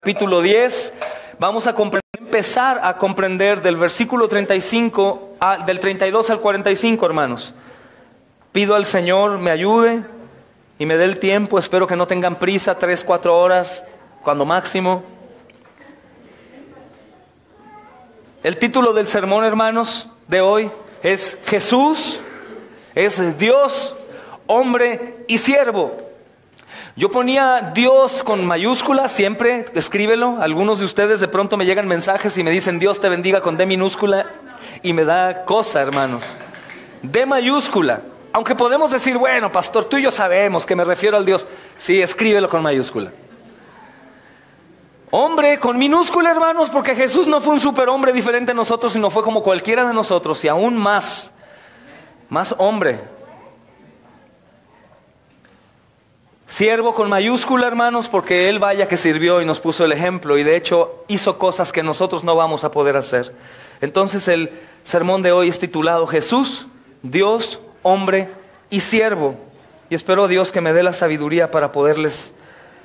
Capítulo 10, vamos a empezar a comprender del versículo 35, del 32 al 45, hermanos. Pido al Señor me ayude y me dé el tiempo, espero que no tengan prisa, 3-4 horas, cuando máximo. El título del sermón, hermanos, de hoy es Jesús es Dios, hombre y siervo. Yo ponía Dios con mayúscula, siempre, escríbelo. Algunos de ustedes de pronto me llegan mensajes y me dicen Dios te bendiga con D minúscula y me da cosa, hermanos. D mayúscula. Aunque podemos decir, bueno, pastor, tú y yo sabemos que me refiero al Dios. Sí, escríbelo con mayúscula. Hombre con minúscula, hermanos, porque Jesús no fue un superhombre diferente a nosotros, sino fue como cualquiera de nosotros y aún más hombre. Siervo con mayúscula, hermanos, porque Él vaya que sirvió y nos puso el ejemplo y de hecho hizo cosas que nosotros no vamos a poder hacer. Entonces el sermón de hoy es titulado Jesús, Dios, hombre y siervo. Y espero a Dios que me dé la sabiduría para poderles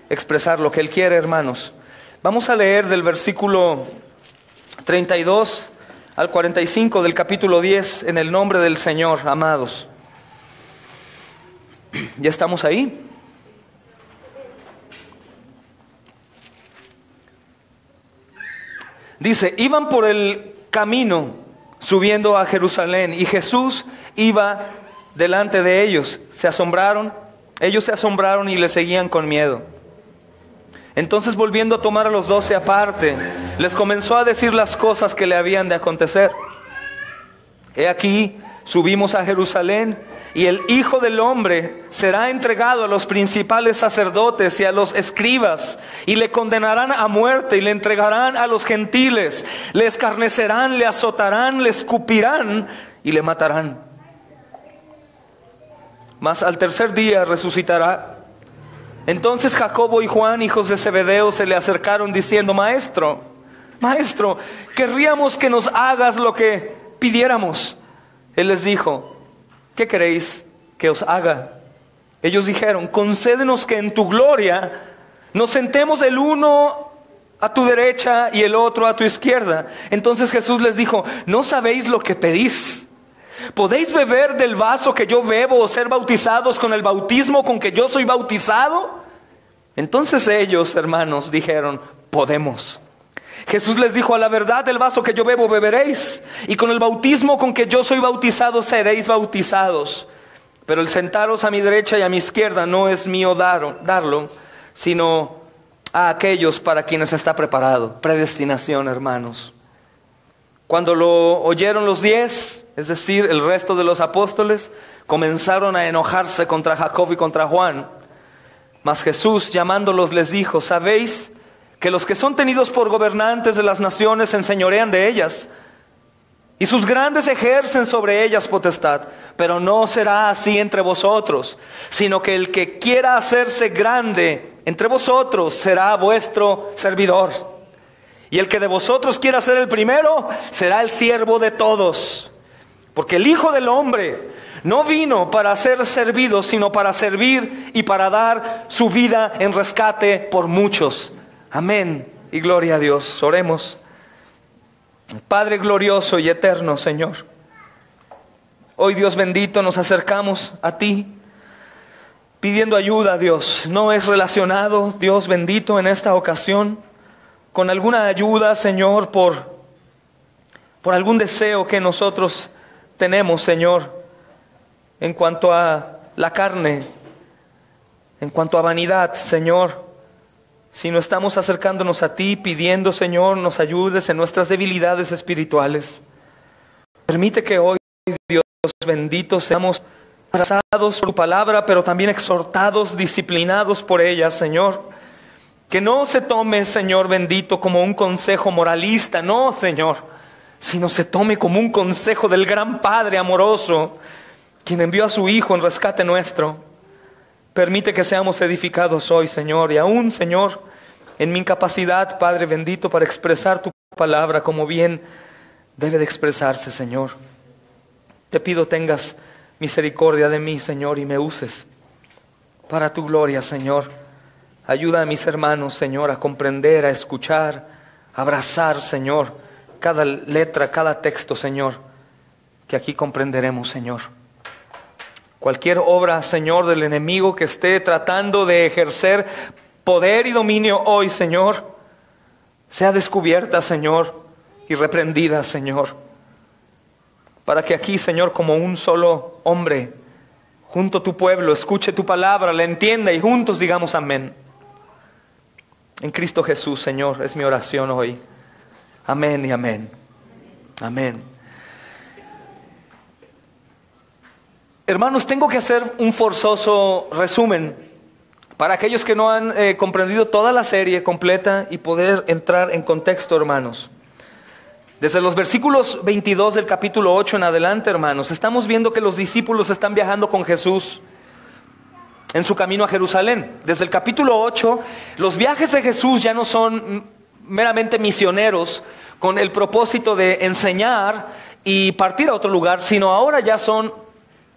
expresar lo que Él quiere, hermanos. Vamos a leer del versículo 32 al 45 del capítulo 10 en el nombre del Señor, amados. ¿Ya estamos ahí? Dice, iban por el camino subiendo a Jerusalén y Jesús iba delante de ellos. Ellos se asombraron y le seguían con miedo. Entonces volviendo a tomar a los 12 aparte, les comenzó a decir las cosas que le habían de acontecer. He aquí, subimos a Jerusalén y el Hijo del Hombre será entregado a los principales sacerdotes y a los escribas, y le condenarán a muerte y le entregarán a los gentiles. Le escarnecerán, le azotarán, le escupirán y le matarán. Mas al tercer día resucitará. Entonces Jacobo y Juan, hijos de Zebedeo, se le acercaron diciendo, Maestro, querríamos que nos hagas lo que pidiéramos. Él les dijo, ¿qué queréis que os haga? Ellos dijeron, concédenos que en tu gloria nos sentemos el uno a tu derecha y el otro a tu izquierda. Entonces Jesús les dijo, ¿no sabéis lo que pedís? ¿Podéis beber del vaso que yo bebo o ser bautizados con el bautismo con que yo soy bautizado? Entonces ellos, hermanos, dijeron, podemos. Jesús les dijo, a la verdad del vaso que yo bebo beberéis, y con el bautismo con que yo soy bautizado seréis bautizados. Pero el sentaros a mi derecha y a mi izquierda no es mío darlo, sino a aquellos para quienes está preparado. Predestinación, hermanos. Cuando lo oyeron los 10, es decir, el resto de los apóstoles, comenzaron a enojarse contra Jacob y contra Juan. Mas Jesús, llamándolos, les dijo, ¿sabéis que los que son tenidos por gobernantes de las naciones se enseñorean de ellas, y sus grandes ejercen sobre ellas potestad? Pero no será así entre vosotros, sino que el que quiera hacerse grande entre vosotros será vuestro servidor. Y el que de vosotros quiera ser el primero, será el siervo de todos. Porque el Hijo del Hombre no vino para ser servido, sino para servir y para dar su vida en rescate por muchos. Amén y gloria a Dios. Oremos. Padre glorioso y eterno, Señor, hoy, Dios bendito, nos acercamos a ti pidiendo ayuda, Dios. No es relacionado, Dios bendito, en esta ocasión con alguna ayuda, Señor, por algún deseo que nosotros tenemos, Señor, en cuanto a la carne, en cuanto a vanidad, Señor. Sino estamos acercándonos a ti, pidiendo, Señor, nos ayudes en nuestras debilidades espirituales. Permite que hoy, Dios bendito, seamos abrazados por tu palabra, pero también exhortados, disciplinados por ella, Señor. Que no se tome, Señor bendito, como un consejo moralista, no, Señor, sino se tome como un consejo del gran Padre amoroso, quien envió a su Hijo en rescate nuestro. Permite que seamos edificados hoy, Señor, y aún, Señor, en mi incapacidad, Padre bendito, para expresar tu palabra como bien debe de expresarse, Señor. Te pido tengas misericordia de mí, Señor, y me uses para tu gloria, Señor. Ayuda a mis hermanos, Señor, a comprender, a escuchar, a abrazar, Señor, cada letra, cada texto, Señor, que aquí comprenderemos, Señor. Cualquier obra, Señor, del enemigo que esté tratando de ejercer poder y dominio hoy, Señor, sea descubierta, Señor, y reprendida, Señor. Para que aquí, Señor, como un solo hombre, junto a tu pueblo, escuche tu palabra, la entienda y juntos digamos amén. En Cristo Jesús, Señor, es mi oración hoy. Amén y amén. Amén. Hermanos, tengo que hacer un forzoso resumen para aquellos que no han comprendido toda la serie completa y poder entrar en contexto, hermanos. Desde los versículos 22 del capítulo 8 en adelante, hermanos, estamos viendo que los discípulos están viajando con Jesús en su camino a Jerusalén. Desde el capítulo 8, los viajes de Jesús ya no son meramente misioneros con el propósito de enseñar y partir a otro lugar, sino ahora ya son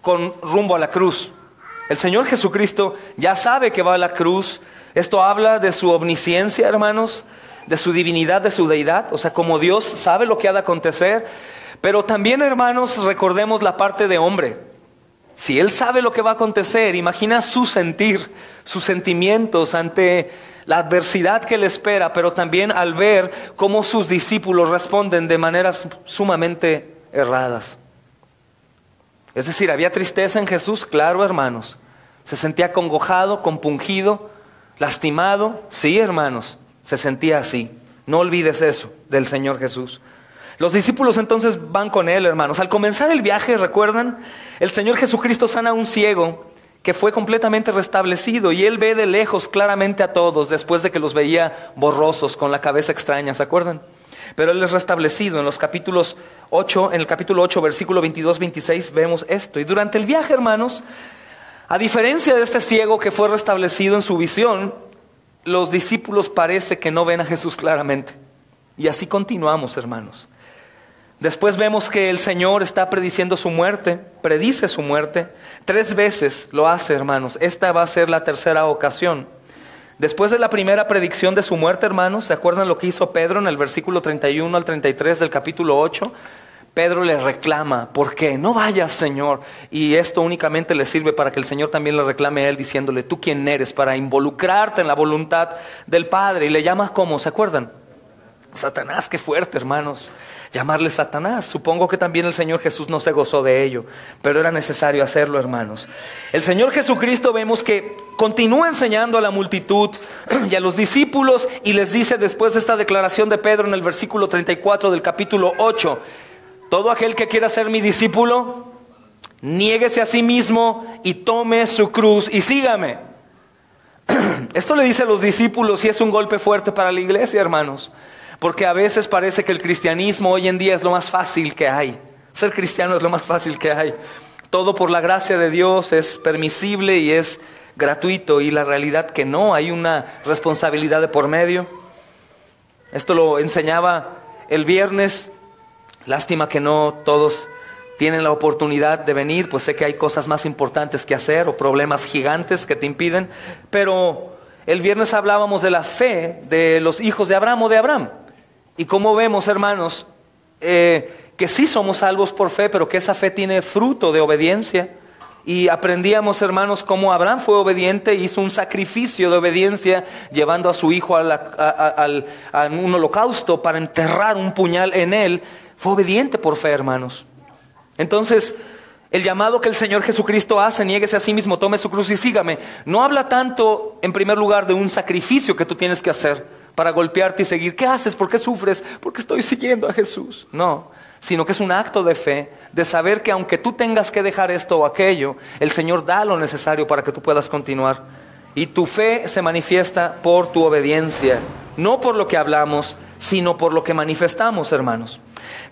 con rumbo a la cruz. El Señor Jesucristo ya sabe que va a la cruz. Esto habla de su omnisciencia, hermanos, de su divinidad, de su deidad, o sea, como Dios sabe lo que ha de acontecer. Pero también, hermanos, recordemos la parte de hombre. Si Él sabe lo que va a acontecer, imagina su sentir, sus sentimientos ante la adversidad que le espera, pero también al ver cómo sus discípulos responden de maneras sumamente erradas. Es decir, había tristeza en Jesús, claro, hermanos. Se sentía acongojado, compungido, lastimado. Sí, hermanos, se sentía así. No olvides eso del Señor Jesús. Los discípulos entonces van con Él, hermanos. Al comenzar el viaje, ¿recuerdan? El Señor Jesucristo sana a un ciego que fue completamente restablecido. Y Él ve de lejos claramente a todos después de que los veía borrosos, con la cabeza extraña, ¿se acuerdan? Pero Él es restablecido. En el capítulo 8, versículo 22-26, vemos esto. Y durante el viaje, hermanos, a diferencia de este ciego que fue restablecido en su visión, los discípulos parece que no ven a Jesús claramente. Y así continuamos, hermanos. Después vemos que el Señor está prediciendo su muerte, predice su muerte. 3 veces lo hace, hermanos. Esta va a ser la tercera ocasión. Después de la primera predicción de su muerte, hermanos, ¿se acuerdan lo que hizo Pedro en el versículo 31 al 33 del capítulo 8? Pedro le reclama, ¿por qué? No vayas, Señor. Y esto únicamente le sirve para que el Señor también le reclame a él, diciéndole, ¿tú quién eres? Para involucrarte en la voluntad del Padre. Y le llamas ¿cómo? ¿Se acuerdan? Satanás, qué fuerte, hermanos. Llamarle Satanás. Supongo que también el Señor Jesús no se gozó de ello, pero era necesario hacerlo, hermanos. El Señor Jesucristo vemos que continúa enseñando a la multitud y a los discípulos, y les dice después de esta declaración de Pedro en el versículo 34 del capítulo 8, todo aquel que quiera ser mi discípulo, niéguese a sí mismo y tome su cruz y sígame. Esto le dice a los discípulos y es un golpe fuerte para la iglesia, hermanos. Porque a veces parece que el cristianismo hoy en día es lo más fácil que hay. Ser cristiano es lo más fácil que hay. Todo por la gracia de Dios es permisible y es gratuito. Y la realidad que no, hay una responsabilidad de por medio. Esto lo enseñaba el viernes. Lástima que no todos tienen la oportunidad de venir, pues sé que hay cosas más importantes que hacer o problemas gigantes que te impiden. Pero el viernes hablábamos de la fe de los hijos de Abraham o de Abraham. Y como vemos, hermanos, que sí somos salvos por fe, pero que esa fe tiene fruto de obediencia. Y aprendíamos, hermanos, cómo Abraham fue obediente, hizo un sacrificio de obediencia, llevando a su hijo a un holocausto para enterrar un puñal en él. Fue obediente por fe, hermanos. Entonces, el llamado que el Señor Jesucristo hace, niéguese a sí mismo, tome su cruz y sígame, no habla tanto, en primer lugar, de un sacrificio que tú tienes que hacer para golpearte y seguir. ¿Qué haces? ¿Por qué sufres? Porque estoy siguiendo a Jesús. No, sino que es un acto de fe, de saber que aunque tú tengas que dejar esto o aquello, el Señor da lo necesario para que tú puedas continuar. Y tu fe se manifiesta por tu obediencia, no por lo que hablamos, sino por lo que manifestamos, hermanos.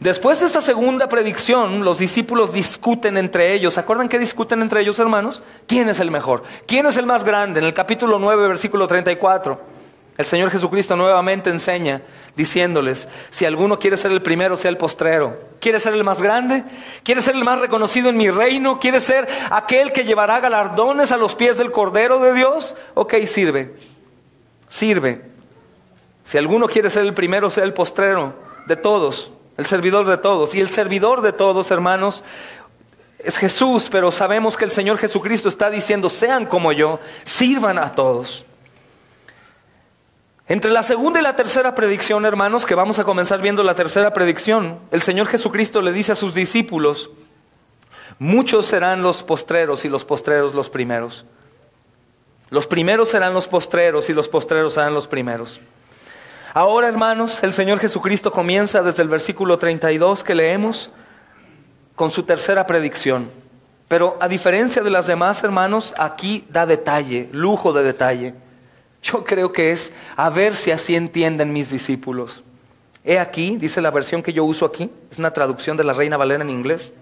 Después de esta segunda predicción, los discípulos discuten entre ellos. ¿Se acuerdan qué discuten entre ellos, hermanos? ¿Quién es el mejor? ¿Quién es el más grande? En el capítulo 9, versículo 34, el Señor Jesucristo nuevamente enseña, diciéndoles, si alguno quiere ser el primero, sea el postrero. ¿Quiere ser el más grande? ¿Quiere ser el más reconocido en mi reino? ¿Quiere ser aquel que llevará galardones a los pies del Cordero de Dios? Ok, sirve. sirve. Si alguno quiere ser el primero, sea el postrero de todos, el servidor de todos. Y el servidor de todos, hermanos, es Jesús, pero sabemos que el Señor Jesucristo está diciendo, sean como yo, sirvan a todos. Entre la segunda y la tercera predicción, hermanos, que vamos a comenzar viendo la tercera predicción, el Señor Jesucristo le dice a sus discípulos, muchos serán los postreros y los postreros los primeros. Los primeros serán los postreros y los postreros serán los primeros. Ahora, hermanos, el Señor Jesucristo comienza desde el versículo 32 que leemos con su tercera predicción. Pero a diferencia de las demás, hermanos, aquí da detalle, lujo de detalle. Yo creo que es a ver si así entienden mis discípulos. He aquí, dice la versión que yo uso aquí, es una traducción de la Reina Valera en inglés.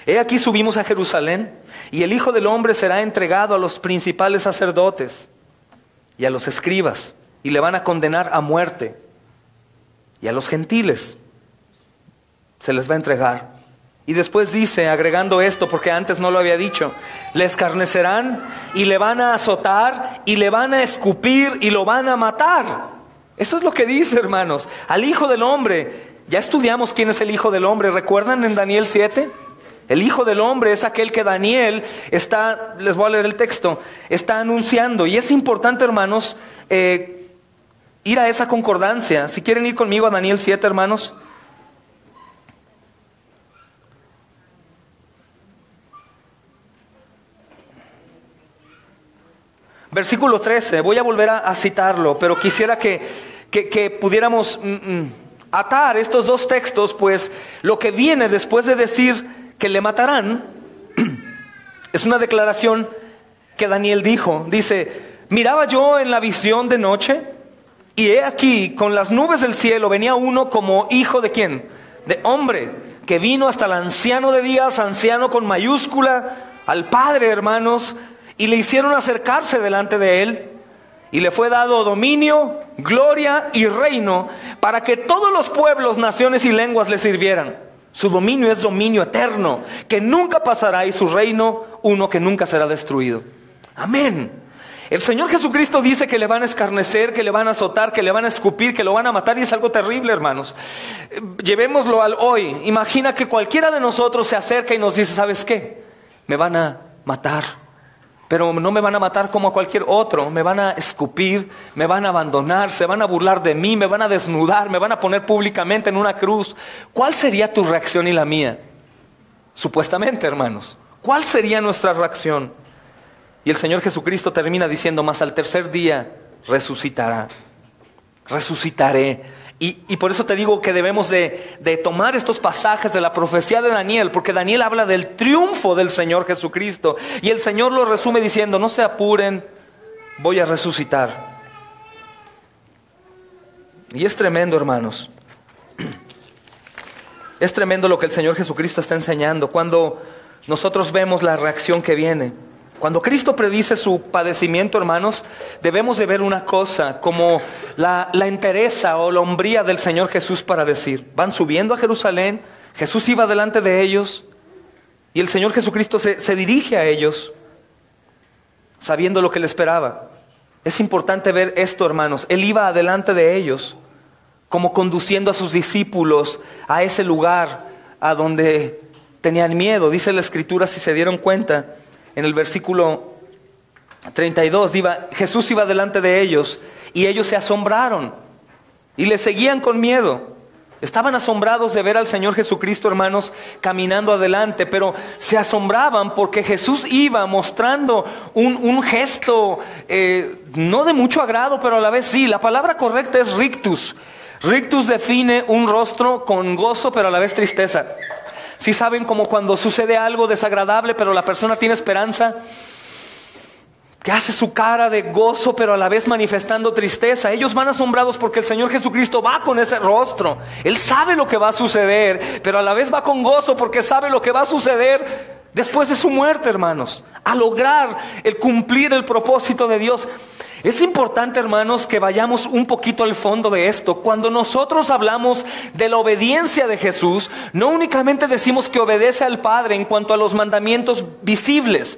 He aquí subimos a Jerusalén y el Hijo del Hombre será entregado a los principales sacerdotes y a los escribas y le van a condenar a muerte. Y a los gentiles se les va a entregar. Y después dice, agregando esto, porque antes no lo había dicho, le escarnecerán y le van a azotar y le van a escupir y lo van a matar. Eso es lo que dice, hermanos. Al Hijo del Hombre, ya estudiamos quién es el Hijo del Hombre. ¿Recuerdan en Daniel 7? El Hijo del Hombre es aquel que Daniel está, les voy a leer el texto, está anunciando. Y es importante, hermanos, ir a esa concordancia. Si quieren ir conmigo a Daniel 7, hermanos. Versículo 13, voy a volver a citarlo, pero quisiera que pudiéramos atar estos dos textos, pues lo que viene después de decir que le matarán, es una declaración que Daniel dijo. Dice, miraba yo en la visión de noche, y he aquí, con las nubes del cielo venía uno como hijo de ¿quién? De hombre, que vino hasta el anciano de días, anciano con mayúscula, al Padre, hermanos, y le hicieron acercarse delante de él, y le fue dado dominio, gloria y reino, para que todos los pueblos, naciones y lenguas le sirvieran. Su dominio es dominio eterno, que nunca pasará, y su reino uno que nunca será destruido. Amén. El Señor Jesucristo dice que le van a escarnecer, que le van a azotar, que le van a escupir, que lo van a matar, y es algo terrible, hermanos. Llevémoslo al hoy. Imagina que cualquiera de nosotros se acerca y nos dice, ¿sabes qué? Me van a matar. Pero no me van a matar como a cualquier otro, me van a escupir, me van a abandonar, se van a burlar de mí, me van a desnudar, me van a poner públicamente en una cruz. ¿Cuál sería tu reacción y la mía? Supuestamente, hermanos, ¿cuál sería nuestra reacción? Y el Señor Jesucristo termina diciendo, mas al tercer día resucitará, resucitaré. Y por eso te digo que debemos de tomar estos pasajes de la profecía de Daniel, porque Daniel habla del triunfo del Señor Jesucristo, y el Señor lo resume diciendo, no se apuren, voy a resucitar. Y es tremendo, hermanos. Es tremendo lo que el Señor Jesucristo está enseñando cuando nosotros vemos la reacción que viene. Cuando Cristo predice su padecimiento, hermanos, debemos de ver una cosa como la entereza o la hombría del Señor Jesús para decir. Van subiendo a Jerusalén, Jesús iba delante de ellos y el Señor Jesucristo se dirige a ellos sabiendo lo que le esperaba. Es importante ver esto, hermanos. Él iba adelante de ellos como conduciendo a sus discípulos a ese lugar a donde tenían miedo. Dice la Escritura, si se dieron cuenta, en el versículo 32, Jesús iba delante de ellos y ellos se asombraron y le seguían con miedo. Estaban asombrados de ver al Señor Jesucristo, hermanos, caminando adelante, pero se asombraban porque Jesús iba mostrando un gesto no de mucho agrado, pero a la vez sí. La palabra correcta es rictus. Rictus define un rostro con gozo, pero a la vez tristeza. Si saben, como cuando sucede algo desagradable, pero la persona tiene esperanza, que hace su cara de gozo, pero a la vez manifestando tristeza. Ellos van asombrados porque el Señor Jesucristo va con ese rostro. Él sabe lo que va a suceder, pero a la vez va con gozo porque sabe lo que va a suceder después de su muerte, hermanos, a lograr el cumplir el propósito de Dios. Es importante, hermanos, que vayamos un poquito al fondo de esto. Cuando nosotros hablamos de la obediencia de Jesús, no únicamente decimos que obedece al Padre en cuanto a los mandamientos visibles,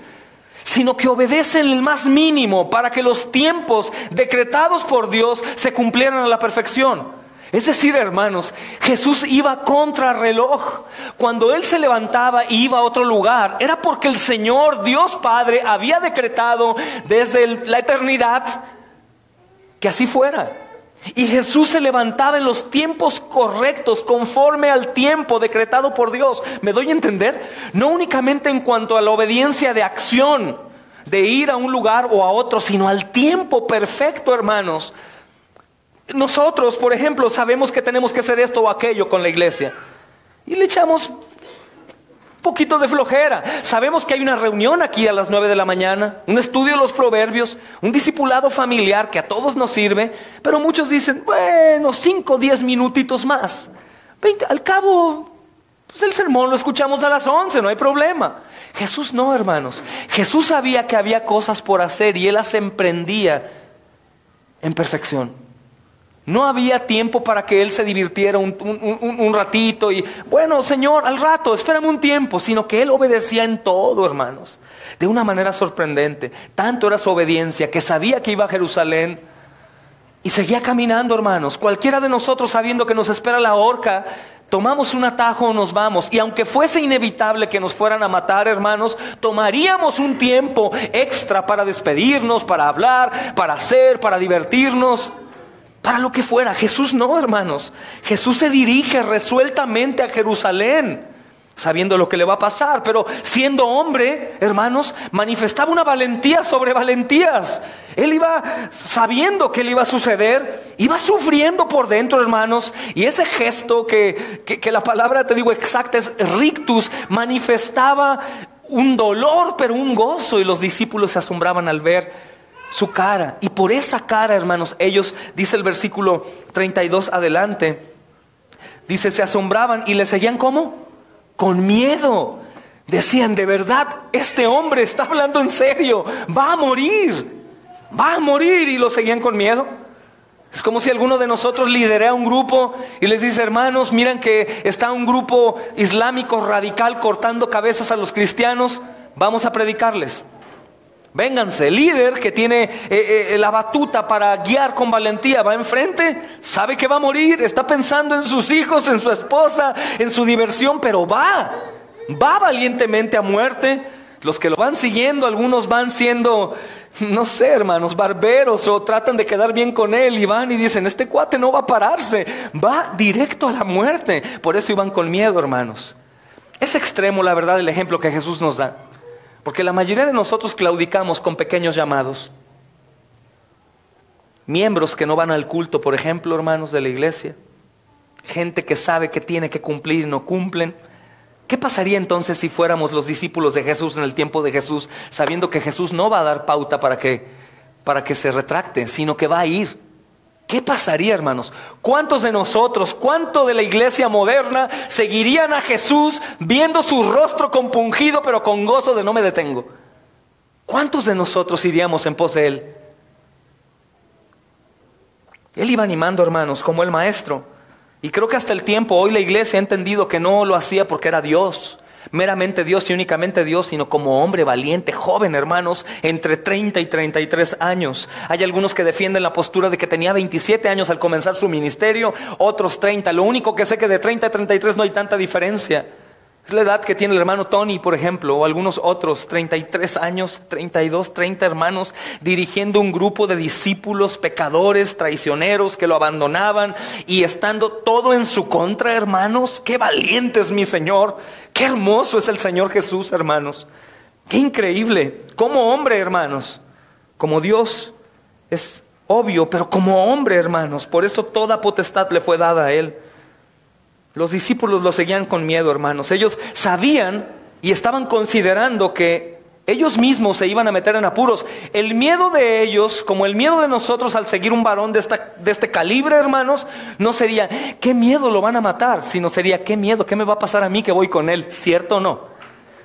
sino que obedecen el más mínimo para que los tiempos decretados por Dios se cumplieran a la perfección. Es decir, hermanos, Jesús iba contra reloj. Cuando Él se levantaba y iba a otro lugar, era porque el Señor, Dios Padre, había decretado desde la eternidad que así fuera. Y Jesús se levantaba en los tiempos correctos, conforme al tiempo decretado por Dios. ¿Me doy a entender? No únicamente en cuanto a la obediencia de acción, de ir a un lugar o a otro, sino al tiempo perfecto, hermanos. Nosotros, por ejemplo, sabemos que tenemos que hacer esto o aquello con la iglesia y le echamos un poquito de flojera. Sabemos que hay una reunión aquí a las 9 de la mañana, un estudio de los proverbios, un discipulado familiar que a todos nos sirve, pero muchos dicen, bueno, 5 o 10 minutitos más. 20, al cabo, pues el sermón lo escuchamos a las 11, no hay problema. Jesús no, hermanos. Jesús sabía que había cosas por hacer y Él las emprendía en perfección. No había tiempo para que Él se divirtiera un ratito y, bueno, Señor, al rato, espérame un tiempo, sino que Él obedecía en todo, hermanos, de una manera sorprendente. Tanto era su obediencia que sabía que iba a Jerusalén y seguía caminando, hermanos. Cualquiera de nosotros, sabiendo que nos espera la horca, tomamos un atajo o nos vamos. Y aunque fuese inevitable que nos fueran a matar, hermanos, tomaríamos un tiempo extra para despedirnos, para hablar, para hacer, para divertirnos, para lo que fuera. Jesús no, hermanos. Jesús se dirige resueltamente a Jerusalén, sabiendo lo que le va a pasar, pero siendo hombre, hermanos, manifestaba una valentía sobre valentías. Él iba sabiendo que le iba a suceder, iba sufriendo por dentro, hermanos, y ese gesto que la palabra, te digo, exacta es rictus, manifestaba un dolor, pero un gozo, y los discípulos se asombraban al ver su cara. Y por esa cara, hermanos, ellos, dice el versículo 32 adelante, dice, se asombraban y le seguían, ¿cómo? Con miedo. Decían, de verdad, este hombre está hablando en serio, va a morir, y lo seguían con miedo. Es como si alguno de nosotros lidera un grupo y les dice, hermanos, miren que está un grupo islámico radical cortando cabezas a los cristianos, vamos a predicarles. Vénganse. El líder que tiene la batuta para guiar con valentía va enfrente, sabe que va a morir, está pensando en sus hijos, en su esposa, en su diversión, pero va valientemente a muerte. Los que lo van siguiendo, algunos van siendo, no sé, hermanos, barberos, o tratan de quedar bien con él y van y dicen, este cuate no va a pararse, va directo a la muerte. Por eso iban con miedo, hermanos. Es extremo, la verdad, el ejemplo que Jesús nos da. Porque la mayoría de nosotros claudicamos con pequeños llamados. Miembros que no van al culto, por ejemplo, hermanos, de la iglesia. Gente que sabe que tiene que cumplir y no cumplen. ¿Qué pasaría entonces si fuéramos los discípulos de Jesús en el tiempo de Jesús, sabiendo que Jesús no va a dar pauta para que se retracte, sino que va a ir? ¿Qué pasaría, hermanos? ¿Cuántos de nosotros, cuánto de la iglesia moderna seguirían a Jesús viendo su rostro compungido pero con gozo de no me detengo? ¿Cuántos de nosotros iríamos en pos de Él? Él iba animando, hermanos, como el maestro. Y creo que hasta el tiempo, hoy la iglesia ha entendido que no lo hacía porque era Dios, meramente Dios y únicamente Dios, sino como hombre valiente, joven, hermanos, entre 30 y 33 años. Hay algunos que defienden la postura de que tenía 27 años al comenzar su ministerio, otros 30. Lo único que sé que de 30 a 33 no hay tanta diferencia. Es la edad que tiene el hermano Tony, por ejemplo, o algunos otros, 33 años, 32, 30 hermanos, dirigiendo un grupo de discípulos pecadores, traicioneros, que lo abandonaban y estando todo en su contra, hermanos. ¡Qué valiente es mi Señor! ¡Qué hermoso es el Señor Jesús, hermanos! ¡Qué increíble! Como hombre, hermanos, como Dios es obvio, pero como hombre, hermanos, por eso toda potestad le fue dada a Él. Los discípulos lo seguían con miedo, hermanos. Ellos sabían y estaban considerando que ellos mismos se iban a meter en apuros. El miedo de ellos, como el miedo de nosotros al seguir un varón de este calibre, hermanos, no sería, ¿qué miedo lo van a matar? Sino sería, ¿qué miedo? ¿Qué me va a pasar a mí que voy con él? ¿Cierto o no?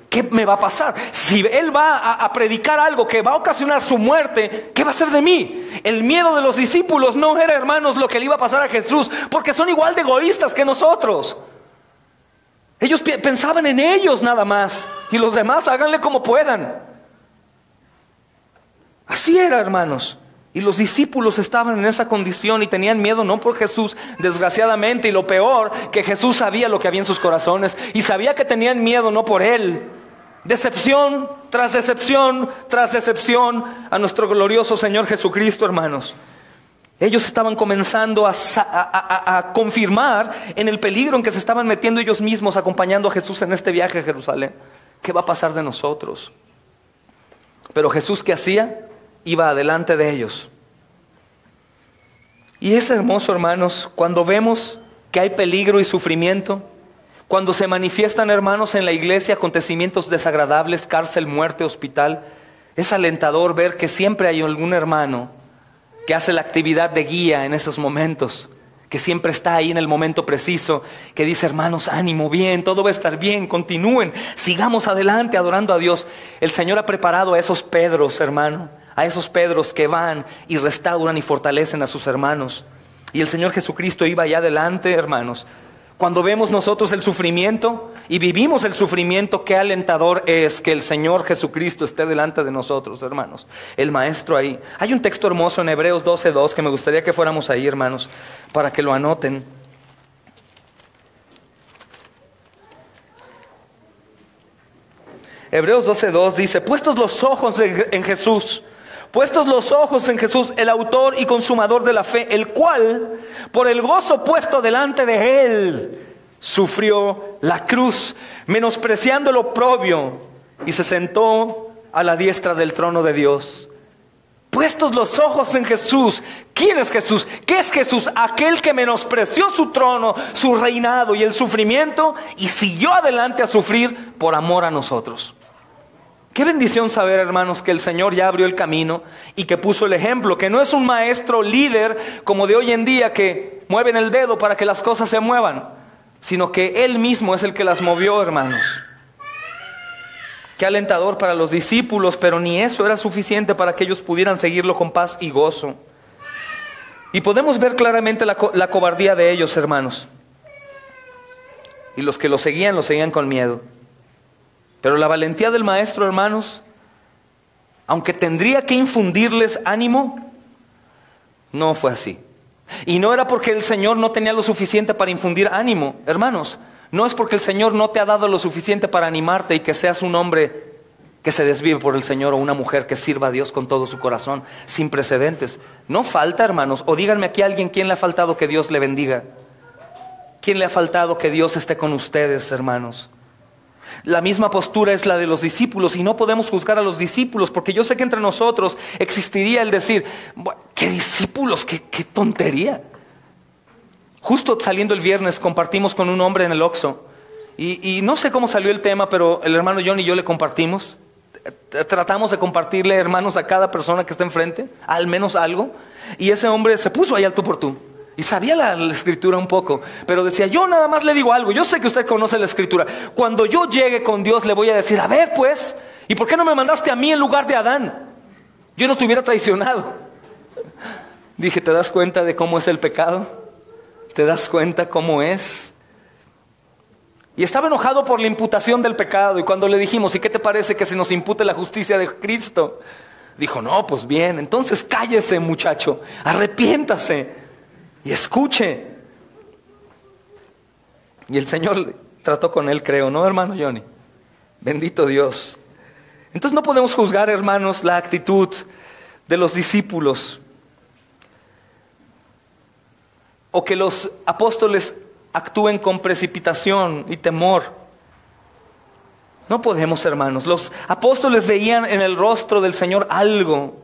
¿Qué me va a pasar? Si él va a predicar algo que va a ocasionar su muerte, ¿qué va a hacer de mí? El miedo de los discípulos no era, hermanos, lo que le iba a pasar a Jesús, porque son igual de egoístas que nosotros. Ellos pensaban en ellos nada más, y los demás háganle como puedan. Así era, hermanos. Y los discípulos estaban en esa condición y tenían miedo no por Jesús, desgraciadamente, y lo peor, que Jesús sabía lo que había en sus corazones y sabía que tenían miedo no por Él. Decepción tras decepción tras decepción a nuestro glorioso Señor Jesucristo, hermanos. Ellos estaban comenzando a confirmar en el peligro en que se estaban metiendo ellos mismos acompañando a Jesús en este viaje a Jerusalén. ¿Qué va a pasar de nosotros? Pero Jesús, ¿qué hacía? Iba adelante de ellos. Y es hermoso, hermanos, cuando vemos que hay peligro y sufrimiento, cuando se manifiestan, hermanos, en la iglesia acontecimientos desagradables, cárcel, muerte, hospital. Es alentador ver que siempre hay algún hermano que hace la actividad de guía en esos momentos, que siempre está ahí en el momento preciso, que dice: hermanos, ánimo, bien, todo va a estar bien, continúen, sigamos adelante adorando a Dios. El Señor ha preparado a esos Pedros, hermano, a esos Pedros que van y restauran y fortalecen a sus hermanos. Y el Señor Jesucristo iba allá adelante, hermanos. Cuando vemos nosotros el sufrimiento y vivimos el sufrimiento, qué alentador es que el Señor Jesucristo esté delante de nosotros, hermanos. El Maestro ahí. Hay un texto hermoso en Hebreos 12:2 que me gustaría que fuéramos ahí, hermanos, para que lo anoten. Hebreos 12:2 dice: puestos los ojos en Jesús, puestos los ojos en Jesús, el autor y consumador de la fe, el cual, por el gozo puesto delante de Él, sufrió la cruz, menospreciando el oprobio, y se sentó a la diestra del trono de Dios. Puestos los ojos en Jesús. ¿Quién es Jesús? ¿Qué es Jesús? Aquel que menospreció su trono, su reinado y el sufrimiento, y siguió adelante a sufrir por amor a nosotros. Qué bendición saber, hermanos, que el Señor ya abrió el camino y que puso el ejemplo, que no es un maestro líder como de hoy en día que mueven el dedo para que las cosas se muevan, sino que Él mismo es el que las movió, hermanos. Qué alentador para los discípulos, pero ni eso era suficiente para que ellos pudieran seguirlo con paz y gozo. Y podemos ver claramente la cobardía de ellos, hermanos. Y los que lo seguían con miedo. Pero la valentía del Maestro, hermanos, aunque tendría que infundirles ánimo, no fue así. Y no era porque el Señor no tenía lo suficiente para infundir ánimo, hermanos. No es porque el Señor no te ha dado lo suficiente para animarte y que seas un hombre que se desvive por el Señor o una mujer que sirva a Dios con todo su corazón, sin precedentes. No falta, hermanos. O díganme aquí a alguien, ¿quién le ha faltado que Dios le bendiga? ¿Quién le ha faltado que Dios esté con ustedes, hermanos? La misma postura es la de los discípulos, y no podemos juzgar a los discípulos, porque yo sé que entre nosotros existiría el decir: ¿qué discípulos? ¿Qué tontería? Justo saliendo el viernes compartimos con un hombre en el Oxxo, y no sé cómo salió el tema, pero el hermano John y yo le compartimos. Tratamos de compartirle, hermanos, a cada persona que está enfrente, al menos algo, y ese hombre se puso ahí al tú por tú. Y sabía la escritura un poco, pero decía: yo nada más le digo algo, yo sé que usted conoce la escritura. Cuando yo llegue con Dios le voy a decir: a ver pues, ¿y por qué no me mandaste a mí en lugar de Adán? Yo no te hubiera traicionado. Dije: ¿te das cuenta de cómo es el pecado? ¿Te das cuenta cómo es? Y estaba enojado por la imputación del pecado, y cuando le dijimos: ¿y qué te parece que se nos impute la justicia de Cristo? Dijo: no, pues bien, entonces cállese, muchacho, arrepiéntase y escuche. Y el Señor trató con él, creo, ¿no, hermano Johnny? Bendito Dios. Entonces no podemos juzgar, hermanos, la actitud de los discípulos, o que los apóstoles actúen con precipitación y temor. No podemos, hermanos. Los apóstoles veían en el rostro del Señor algo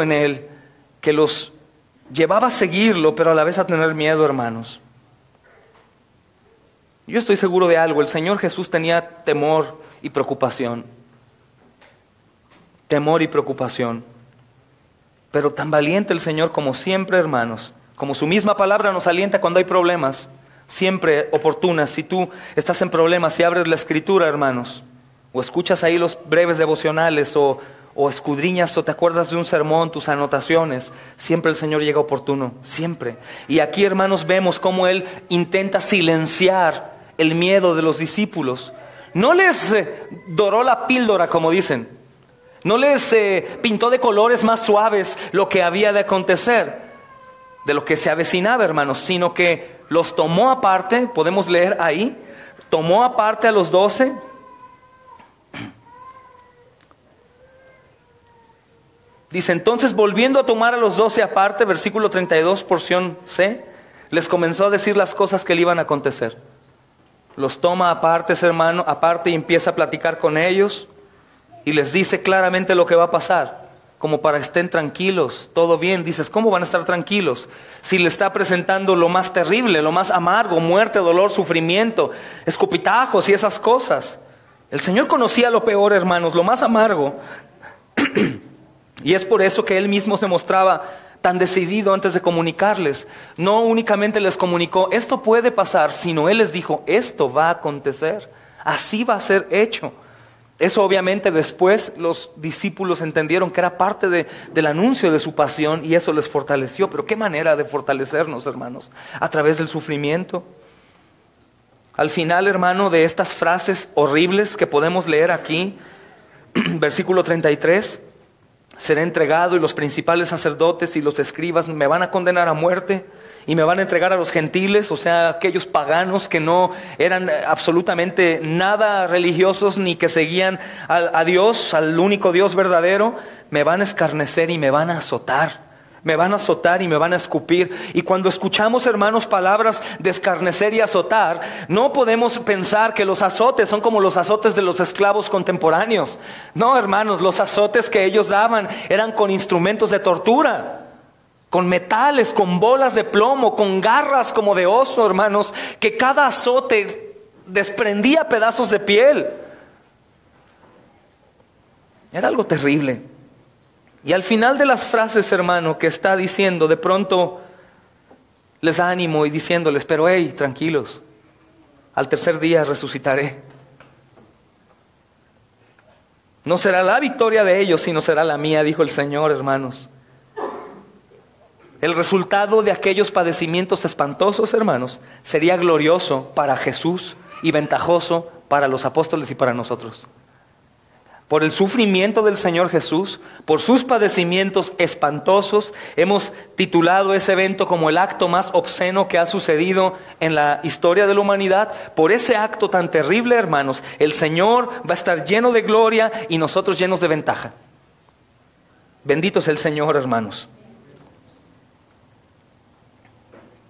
en Él que los llevaba a seguirlo, pero a la vez a tener miedo, hermanos. Yo estoy seguro de algo: el Señor Jesús tenía temor y preocupación. Temor y preocupación. Pero tan valiente el Señor como siempre, hermanos. Como su misma palabra nos alienta cuando hay problemas, siempre oportunas. Si tú estás en problemas y abres la Escritura, hermanos, o escuchas ahí los breves devocionales, o escudriñas o te acuerdas de un sermón, tus anotaciones, siempre el Señor llega oportuno, siempre. Y aquí, hermanos, vemos cómo Él intenta silenciar el miedo de los discípulos. No les doró la píldora, como dicen. No les pintó de colores más suaves lo que había de acontecer, de lo que se avecinaba, hermanos, sino que los tomó aparte. Podemos leer ahí, tomó aparte a los 12. Dice, entonces volviendo a tomar a los 12 aparte, versículo 32, porción C, les comenzó a decir las cosas que le iban a acontecer. Los toma aparte, hermano, aparte, y empieza a platicar con ellos y les dice claramente lo que va a pasar, como para que estén tranquilos, todo bien. Dices, ¿cómo van a estar tranquilos si le está presentando lo más terrible, lo más amargo, muerte, dolor, sufrimiento, escupitajos y esas cosas? El Señor conocía lo peor, hermanos, lo más amargo. Y es por eso que Él mismo se mostraba tan decidido antes de comunicarles. No únicamente les comunicó, esto puede pasar, sino Él les dijo, esto va a acontecer, así va a ser hecho. Eso obviamente después los discípulos entendieron que era parte del anuncio de su pasión, y eso les fortaleció. Pero qué manera de fortalecernos, hermanos, a través del sufrimiento. Al final, hermano, de estas frases horribles que podemos leer aquí, versículo 33, seré entregado y los principales sacerdotes y los escribas me van a condenar a muerte y me van a entregar a los gentiles, o sea, aquellos paganos que no eran absolutamente nada religiosos ni que seguían a Dios, al único Dios verdadero. Me van a escarnecer y me van a azotar. Me van a azotar y me van a escupir. Y cuando escuchamos, hermanos, palabras de escarnecer y azotar, no podemos pensar que los azotes son como los azotes de los esclavos contemporáneos. No, hermanos, los azotes que ellos daban eran con instrumentos de tortura, con metales, con bolas de plomo, con garras como de oso, hermanos, que cada azote desprendía pedazos de piel. Era algo terrible. Y al final de las frases, hermano, que está diciendo, de pronto les da ánimo y diciéndoles, pero hey, tranquilos, al tercer día resucitaré. No será la victoria de ellos, sino será la mía, dijo el Señor, hermanos. El resultado de aquellos padecimientos espantosos, hermanos, sería glorioso para Jesús y ventajoso para los apóstoles y para nosotros. Por el sufrimiento del Señor Jesús, por sus padecimientos espantosos, hemos titulado ese evento como el acto más obsceno que ha sucedido en la historia de la humanidad. Por ese acto tan terrible, hermanos, el Señor va a estar lleno de gloria y nosotros llenos de ventaja. Bendito es el Señor, hermanos.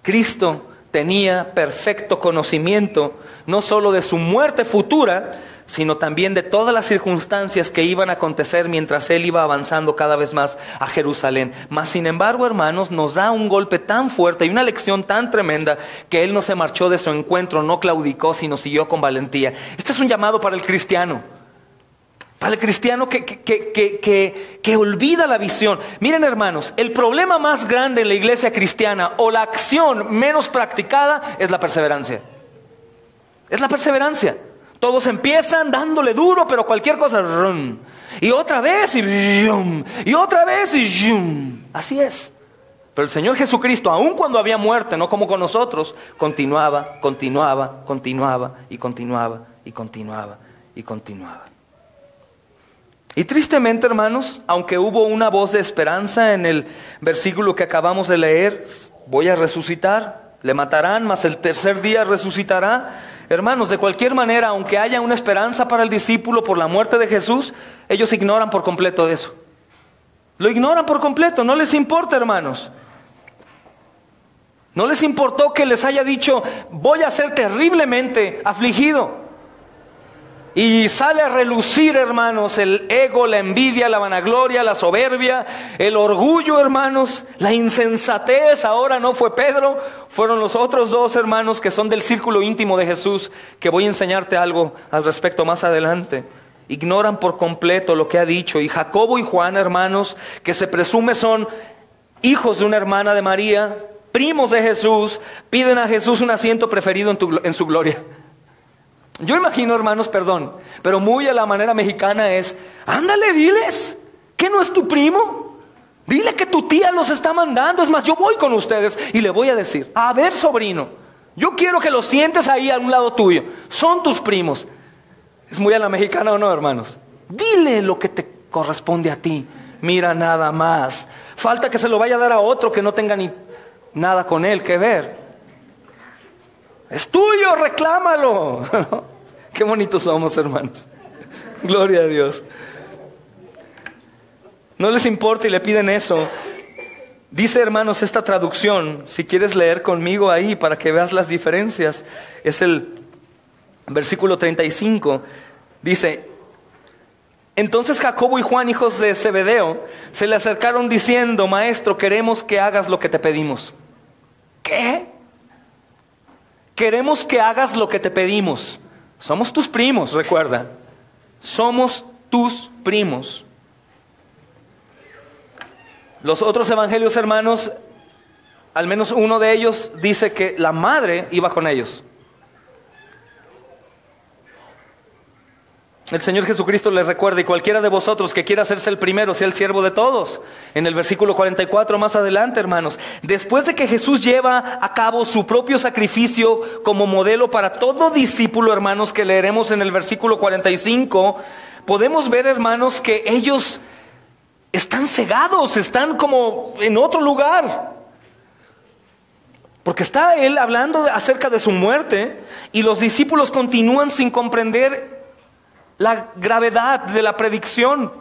Cristo tenía perfecto conocimiento, no solo de su muerte futura, sino también de todas las circunstancias que iban a acontecer mientras Él iba avanzando cada vez más a Jerusalén. Mas sin embargo, hermanos, nos da un golpe tan fuerte y una lección tan tremenda que Él no se marchó de su encuentro, no claudicó, sino siguió con valentía. Este es un llamado para el cristiano. Para el cristiano que olvida la visión. Miren, hermanos, el problema más grande en la iglesia cristiana, o la acción menos practicada, es la perseverancia. Es la perseverancia. Todos empiezan dándole duro, pero cualquier cosa, rum, y otra vez, y otra vez, así es. Pero el Señor Jesucristo, aun cuando había muerte, no como con nosotros, continuaba, y continuaba, y continuaba. Y tristemente, hermanos, aunque hubo una voz de esperanza en el versículo que acabamos de leer, voy a resucitar, le matarán, mas el tercer día resucitará. Hermanos, de cualquier manera, aunque haya una esperanza para el discípulo por la muerte de Jesús, ellos ignoran por completo eso. Lo ignoran por completo, no les importa, hermanos. No les importó que les haya dicho, voy a ser terriblemente afligido. Y sale a relucir, hermanos, el ego, la envidia, la vanagloria, la soberbia, el orgullo, hermanos, la insensatez. Ahora no fue Pedro, fueron los otros dos hermanos que son del círculo íntimo de Jesús, que voy a enseñarte algo al respecto más adelante. Ignoran por completo lo que ha dicho. Y Jacobo y Juan, hermanos, que se presume son hijos de una hermana de María, primos de Jesús, piden a Jesús un asiento preferido en su gloria. Yo imagino, hermanos, perdón, pero muy a la manera mexicana es, ándale, diles, que no es tu primo. Dile que tu tía los está mandando. Es más, yo voy con ustedes y le voy a decir, a ver, sobrino, yo quiero que los sientes ahí a un lado tuyo. Son tus primos. ¿Es muy a la mexicana o no, hermanos? Dile lo que te corresponde a ti. Mira nada más. Falta que se lo vaya a dar a otro que no tenga ni nada con él que ver. Es tuyo, reclámalo. Qué bonitos somos, hermanos. Gloria a Dios. No les importa y le piden eso. Dice, hermanos, esta traducción, si quieres leer conmigo ahí para que veas las diferencias, es el versículo 35. Dice: entonces Jacobo y Juan, hijos de Zebedeo, se le acercaron diciendo: Maestro, queremos que hagas lo que te pedimos. ¿Qué? Queremos que hagas lo que te pedimos. Somos tus primos, recuerda. Somos tus primos. Los otros evangelios, hermanos, al menos uno de ellos dice que la madre iba con ellos. El Señor Jesucristo les recuerda: y cualquiera de vosotros que quiera hacerse el primero, sea el siervo de todos. En el versículo 44 más adelante, hermanos. Después de que Jesús lleva a cabo su propio sacrificio como modelo para todo discípulo, hermanos, que leeremos en el versículo 45, podemos ver, hermanos, que ellos están cegados, están como en otro lugar. Porque está Él hablando acerca de su muerte y los discípulos continúan sin comprender la gravedad de la predicción.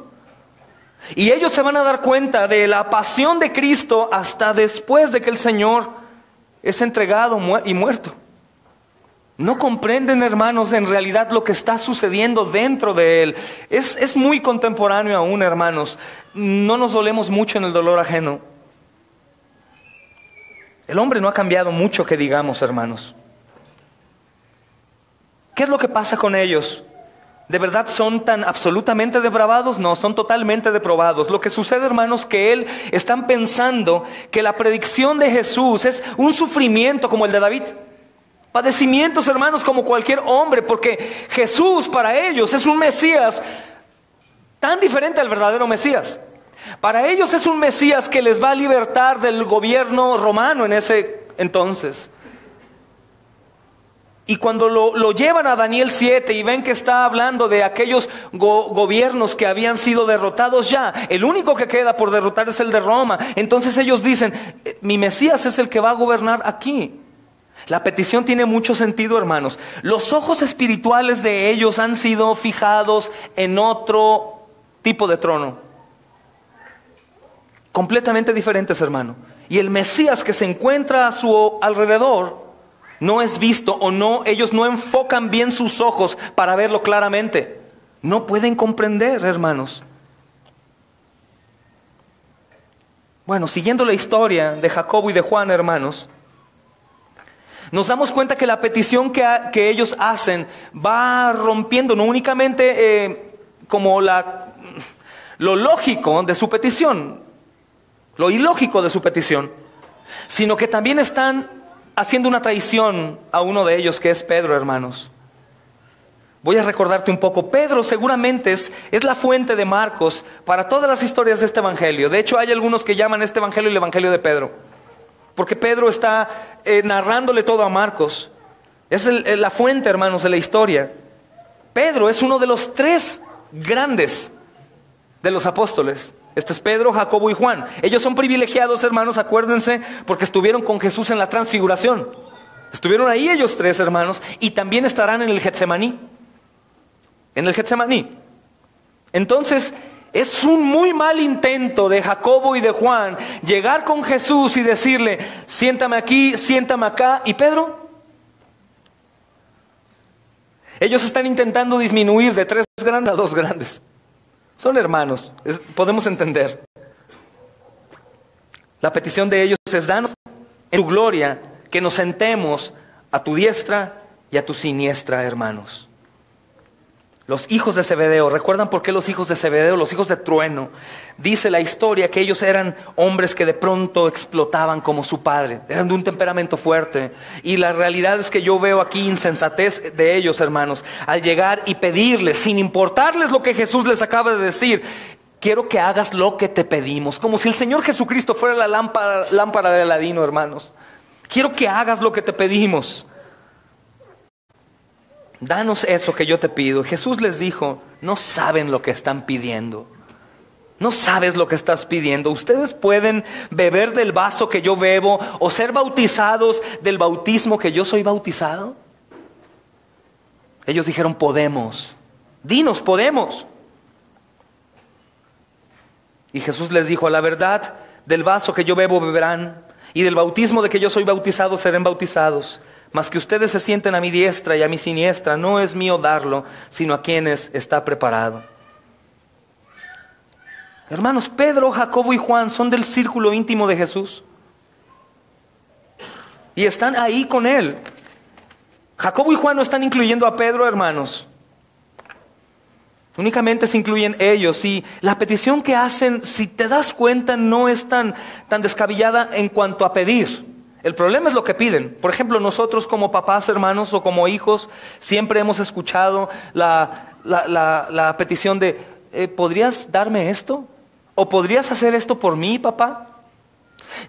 Y ellos se van a dar cuenta de la pasión de Cristo hasta después de que el Señor es entregado y muerto. No comprenden, hermanos, en realidad lo que está sucediendo dentro de Él. Es muy contemporáneo aún, hermanos. No nos dolemos mucho en el dolor ajeno. El hombre no ha cambiado mucho, que digamos, hermanos. ¿Qué es lo que pasa con ellos? ¿De verdad son tan absolutamente depravados? No, son totalmente depravados. Lo que sucede, hermanos, que están pensando que la predicción de Jesús es un sufrimiento como el de David. Padecimientos, hermanos, como cualquier hombre, porque Jesús para ellos es un Mesías tan diferente al verdadero Mesías. Para ellos es un Mesías que les va a libertar del gobierno romano en ese entonces. Y cuando lo llevan a Daniel 7 y ven que está hablando de aquellos gobiernos que habían sido derrotados ya, el único que queda por derrotar es el de Roma. Entonces ellos dicen: mi Mesías es el que va a gobernar aquí. La petición tiene mucho sentido, hermanos. Los ojos espirituales de ellos han sido fijados en otro tipo de trono, completamente diferentes, hermano. Y el Mesías que se encuentra a su alrededor no es visto, o no, ellos no enfocan bien sus ojos para verlo claramente. No pueden comprender, hermanos. Bueno, siguiendo la historia de Jacobo y de Juan, hermanos, nos damos cuenta que la petición que ellos hacen va rompiendo no únicamente como lo lógico de su petición, lo ilógico de su petición, sino que también están haciendo una traición a uno de ellos, que es Pedro, hermanos. Voy a recordarte un poco. Pedro seguramente es la fuente de Marcos para todas las historias de este evangelio. De hecho, hay algunos que llaman este evangelio el evangelio de Pedro, porque Pedro está narrándole todo a Marcos. Es la fuente, hermanos, de la historia. Pedro es uno de los tres grandes de los apóstoles. Este es Pedro, Jacobo y Juan. Ellos son privilegiados, hermanos, acuérdense, porque estuvieron con Jesús en la transfiguración. Estuvieron ahí ellos tres, hermanos, y también estarán en el Getsemaní. En el Getsemaní. Entonces, es un muy mal intento de Jacobo y de Juan llegar con Jesús y decirle: siéntame aquí, siéntame acá. ¿Y Pedro? Ellos están intentando disminuir de 3 grandes a 2 grandes. Son hermanos, podemos entender. La petición de ellos es: danos en tu gloria que nos sentemos a tu diestra y a tu siniestra, hermanos. Los hijos de Zebedeo, ¿recuerdan por qué los hijos de Zebedeo? Los hijos de trueno. Dice la historia que ellos eran hombres que de pronto explotaban como su padre. Eran de un temperamento fuerte. Y la realidad es que yo veo aquí insensatez de ellos, hermanos, al llegar y pedirles, sin importarles lo que Jesús les acaba de decir: quiero que hagas lo que te pedimos. Como si el Señor Jesucristo fuera la lámpara de Aladino, hermanos. Quiero que hagas lo que te pedimos. Danos eso que yo te pido. Jesús les dijo: no saben lo que están pidiendo. No sabes lo que estás pidiendo. Ustedes pueden beber del vaso que yo bebo o ser bautizados del bautismo que yo soy bautizado. Ellos dijeron, podemos. Dinos, podemos. Y Jesús les dijo, a la verdad, del vaso que yo bebo beberán, y del bautismo de que yo soy bautizado serán bautizados. Mas que ustedes se sienten a mi diestra y a mi siniestra, no es mío darlo, sino a quienes está preparado. Hermanos, Pedro, Jacobo y Juan son del círculo íntimo de Jesús. Y están ahí con él. Jacobo y Juan no están incluyendo a Pedro, hermanos. Únicamente se incluyen ellos. Y la petición que hacen, si te das cuenta, no es tan descabellada en cuanto a pedir. El problema es lo que piden. Por ejemplo, nosotros como papás, hermanos, o como hijos, siempre hemos escuchado la petición de, ¿podrías darme esto? ¿O podrías hacer esto por mí, papá?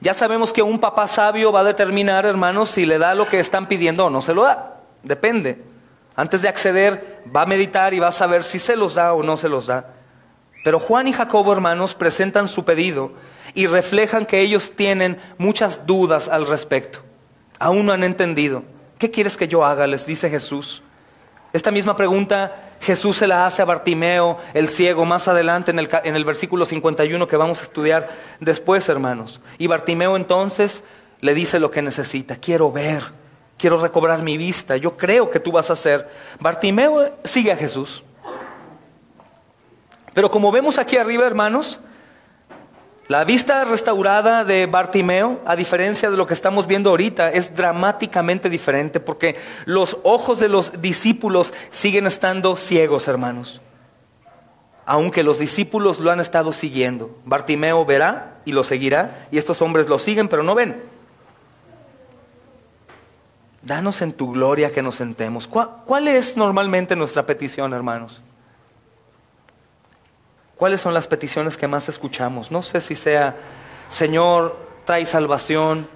Ya sabemos que un papá sabio va a determinar, hermanos, si le da lo que están pidiendo o no se lo da. Depende. Antes de acceder, va a meditar y va a saber si se los da o no se los da. Pero Juan y Jacobo, hermanos, presentan su pedido y reflejan que ellos tienen muchas dudas al respecto. Aún no han entendido. ¿Qué quieres que yo haga?, les dice Jesús. Esta misma pregunta Jesús se la hace a Bartimeo, el ciego, más adelante en el versículo 51 que vamos a estudiar después, hermanos. Y Bartimeo entonces le dice lo que necesita. Quiero ver, quiero recobrar mi vista, yo creo que tú vas a hacer. Bartimeo sigue a Jesús. Pero como vemos aquí arriba, hermanos, la vista restaurada de Bartimeo, a diferencia de lo que estamos viendo ahorita, es dramáticamente diferente porque los ojos de los discípulos siguen estando ciegos, hermanos. Aunque los discípulos lo han estado siguiendo. Bartimeo verá y lo seguirá, y estos hombres lo siguen pero no ven. Danos en tu gloria que nos sentemos. ¿Cuál es normalmente nuestra petición, hermanos? ¿Cuáles son las peticiones que más escuchamos? No sé si sea, Señor, trae salvación,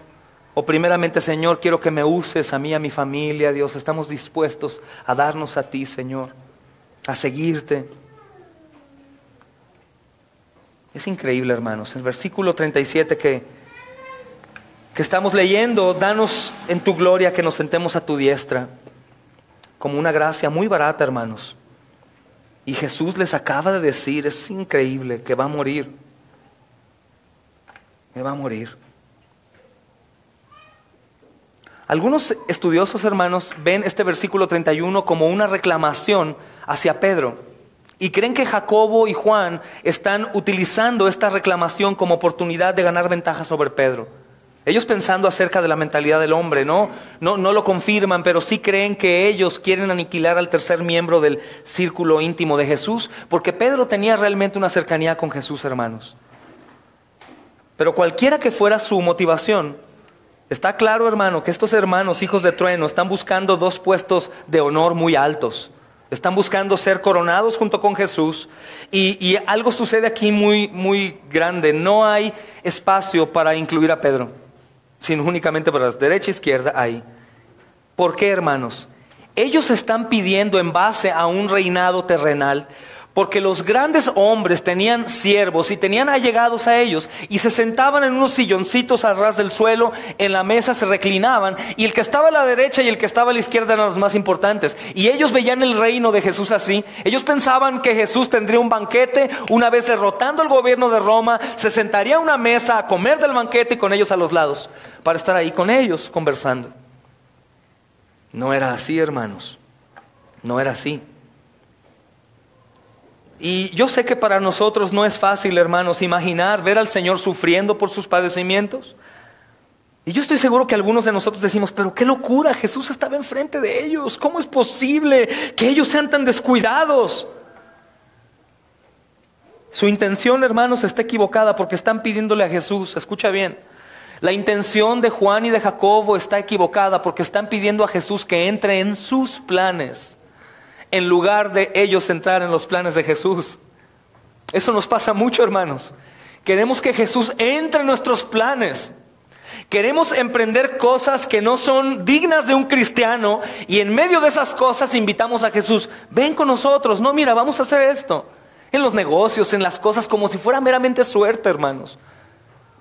o primeramente, Señor, quiero que me uses a mí, a mi familia. Dios, estamos dispuestos a darnos a ti, Señor, a seguirte. Es increíble, hermanos. El versículo 37 que estamos leyendo, danos en tu gloria que nos sentemos a tu diestra, como una gracia muy barata, hermanos. Y Jesús les acaba de decir, es increíble, que va a morir. Que va a morir. Algunos estudiosos, hermanos, ven este versículo 31 como una reclamación hacia Pedro. Y creen que Jacobo y Juan están utilizando esta reclamación como oportunidad de ganar ventaja sobre Pedro. Ellos pensando acerca de la mentalidad del hombre, no lo confirman, pero sí creen que ellos quieren aniquilar al tercer miembro del círculo íntimo de Jesús, porque Pedro tenía realmente una cercanía con Jesús, hermanos. Pero cualquiera que fuera su motivación, está claro, hermano, que estos hermanos, hijos de trueno, están buscando dos puestos de honor muy altos. Están buscando ser coronados junto con Jesús. Y algo sucede aquí muy, muy grande. No hay espacio para incluir a Pedro, sino únicamente para la derecha e izquierda ahí. ¿Por qué, hermanos? Ellos están pidiendo en base a un reinado terrenal, porque los grandes hombres tenían siervos y tenían allegados a ellos, y se sentaban en unos silloncitos a ras del suelo, en la mesa se reclinaban, y el que estaba a la derecha y el que estaba a la izquierda eran los más importantes, y ellos veían el reino de Jesús así. Ellos pensaban que Jesús tendría un banquete, una vez derrotando el gobierno de Roma, se sentaría a una mesa a comer del banquete y con ellos a los lados, para estar ahí con ellos conversando. No era así, hermanos, no era así. Y yo sé que para nosotros no es fácil, hermanos, imaginar ver al Señor sufriendo por sus padecimientos. Y yo estoy seguro que algunos de nosotros decimos, pero qué locura, Jesús estaba enfrente de ellos. ¿Cómo es posible que ellos sean tan descuidados? Su intención, hermanos, está equivocada porque están pidiéndole a Jesús. Escucha bien. La intención de Juan y de Jacobo está equivocada porque están pidiendo a Jesús que entre en sus planes, en lugar de ellos entrar en los planes de Jesús. Eso nos pasa mucho, hermanos. Queremos que Jesús entre en nuestros planes. Queremos emprender cosas que no son dignas de un cristiano, y en medio de esas cosas invitamos a Jesús. Ven con nosotros. No, mira, vamos a hacer esto. en los negocios, en las cosas, como si fuera meramente suerte, hermanos.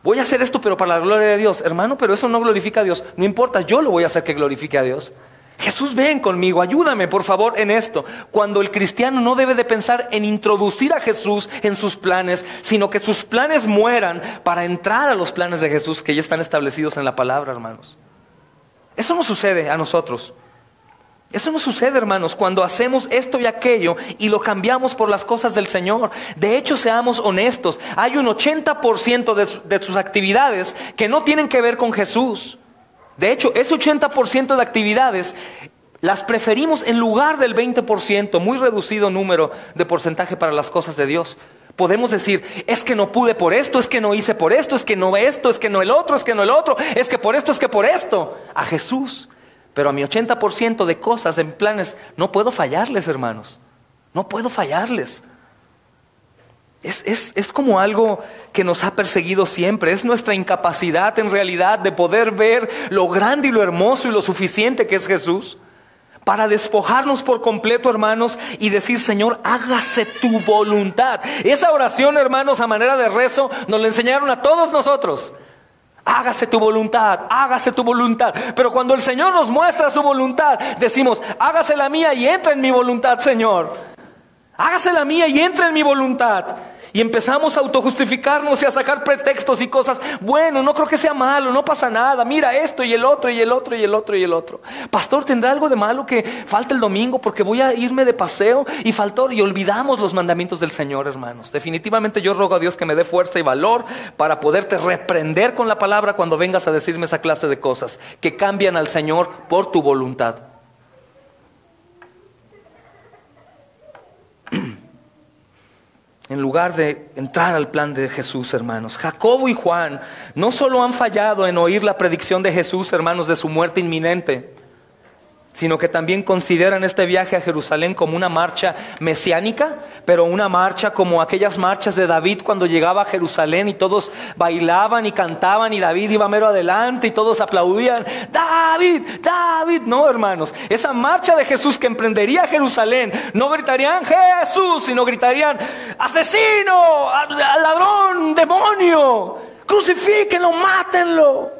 Voy a hacer esto, pero para la gloria de Dios. Hermano, pero eso no glorifica a Dios. No importa, yo lo voy a hacer que glorifique a Dios. Jesús, ven conmigo, ayúdame por favor en esto. Cuando el cristiano no debe de pensar en introducir a Jesús en sus planes, sino que sus planes mueran para entrar a los planes de Jesús que ya están establecidos en la palabra, hermanos. Eso no sucede a nosotros. Eso no sucede, hermanos, cuando hacemos esto y aquello y lo cambiamos por las cosas del Señor. De hecho, seamos honestos, hay un 80% de sus actividades que no tienen que ver con Jesús. De hecho, ese 80% de actividades las preferimos en lugar del 20%, muy reducido número de porcentaje para las cosas de Dios. Podemos decir, es que no pude por esto, es que no hice por esto, es que no esto, es que no el otro, es que no el otro, es que por esto, es que por esto. A Jesús. Pero a mi 80% de cosas, en planes, no puedo fallarles, hermanos. No puedo fallarles. Es como algo que nos ha perseguido siempre. Es nuestra incapacidad en realidad de poder ver lo grande y lo hermoso y lo suficiente que es Jesús, para despojarnos por completo, hermanos, y decir, Señor, hágase tu voluntad. Esa oración, hermanos, a manera de rezo, nos la enseñaron a todos nosotros. Hágase tu voluntad, hágase tu voluntad. Pero cuando el Señor nos muestra su voluntad, decimos, hágase la mía y entra en mi voluntad, Señor. Hágase la mía y entra en mi voluntad. Y empezamos a autojustificarnos y a sacar pretextos y cosas. Bueno, no creo que sea malo, no pasa nada. Mira esto y el otro y el otro y el otro y el otro. Pastor, ¿tendrá algo de malo que falte el domingo porque voy a irme de paseo y faltó? Y olvidamos los mandamientos del Señor, hermanos. Definitivamente yo rogo a Dios que me dé fuerza y valor para poderte reprender con la palabra cuando vengas a decirme esa clase de cosas que cambian al Señor por tu voluntad. En lugar de entrar al plan de Jesús, hermanos. Jacobo y Juan no solo han fallado en oír la predicción de Jesús, hermanos, de su muerte inminente, sino que también consideran este viaje a Jerusalén como una marcha mesiánica, pero una marcha como aquellas marchas de David cuando llegaba a Jerusalén y todos bailaban y cantaban y David iba mero adelante y todos aplaudían, David, David. No, hermanos, esa marcha de Jesús que emprendería a Jerusalén, no gritarían Jesús, sino gritarían asesino, ladrón, demonio, crucifíquenlo, mátenlo.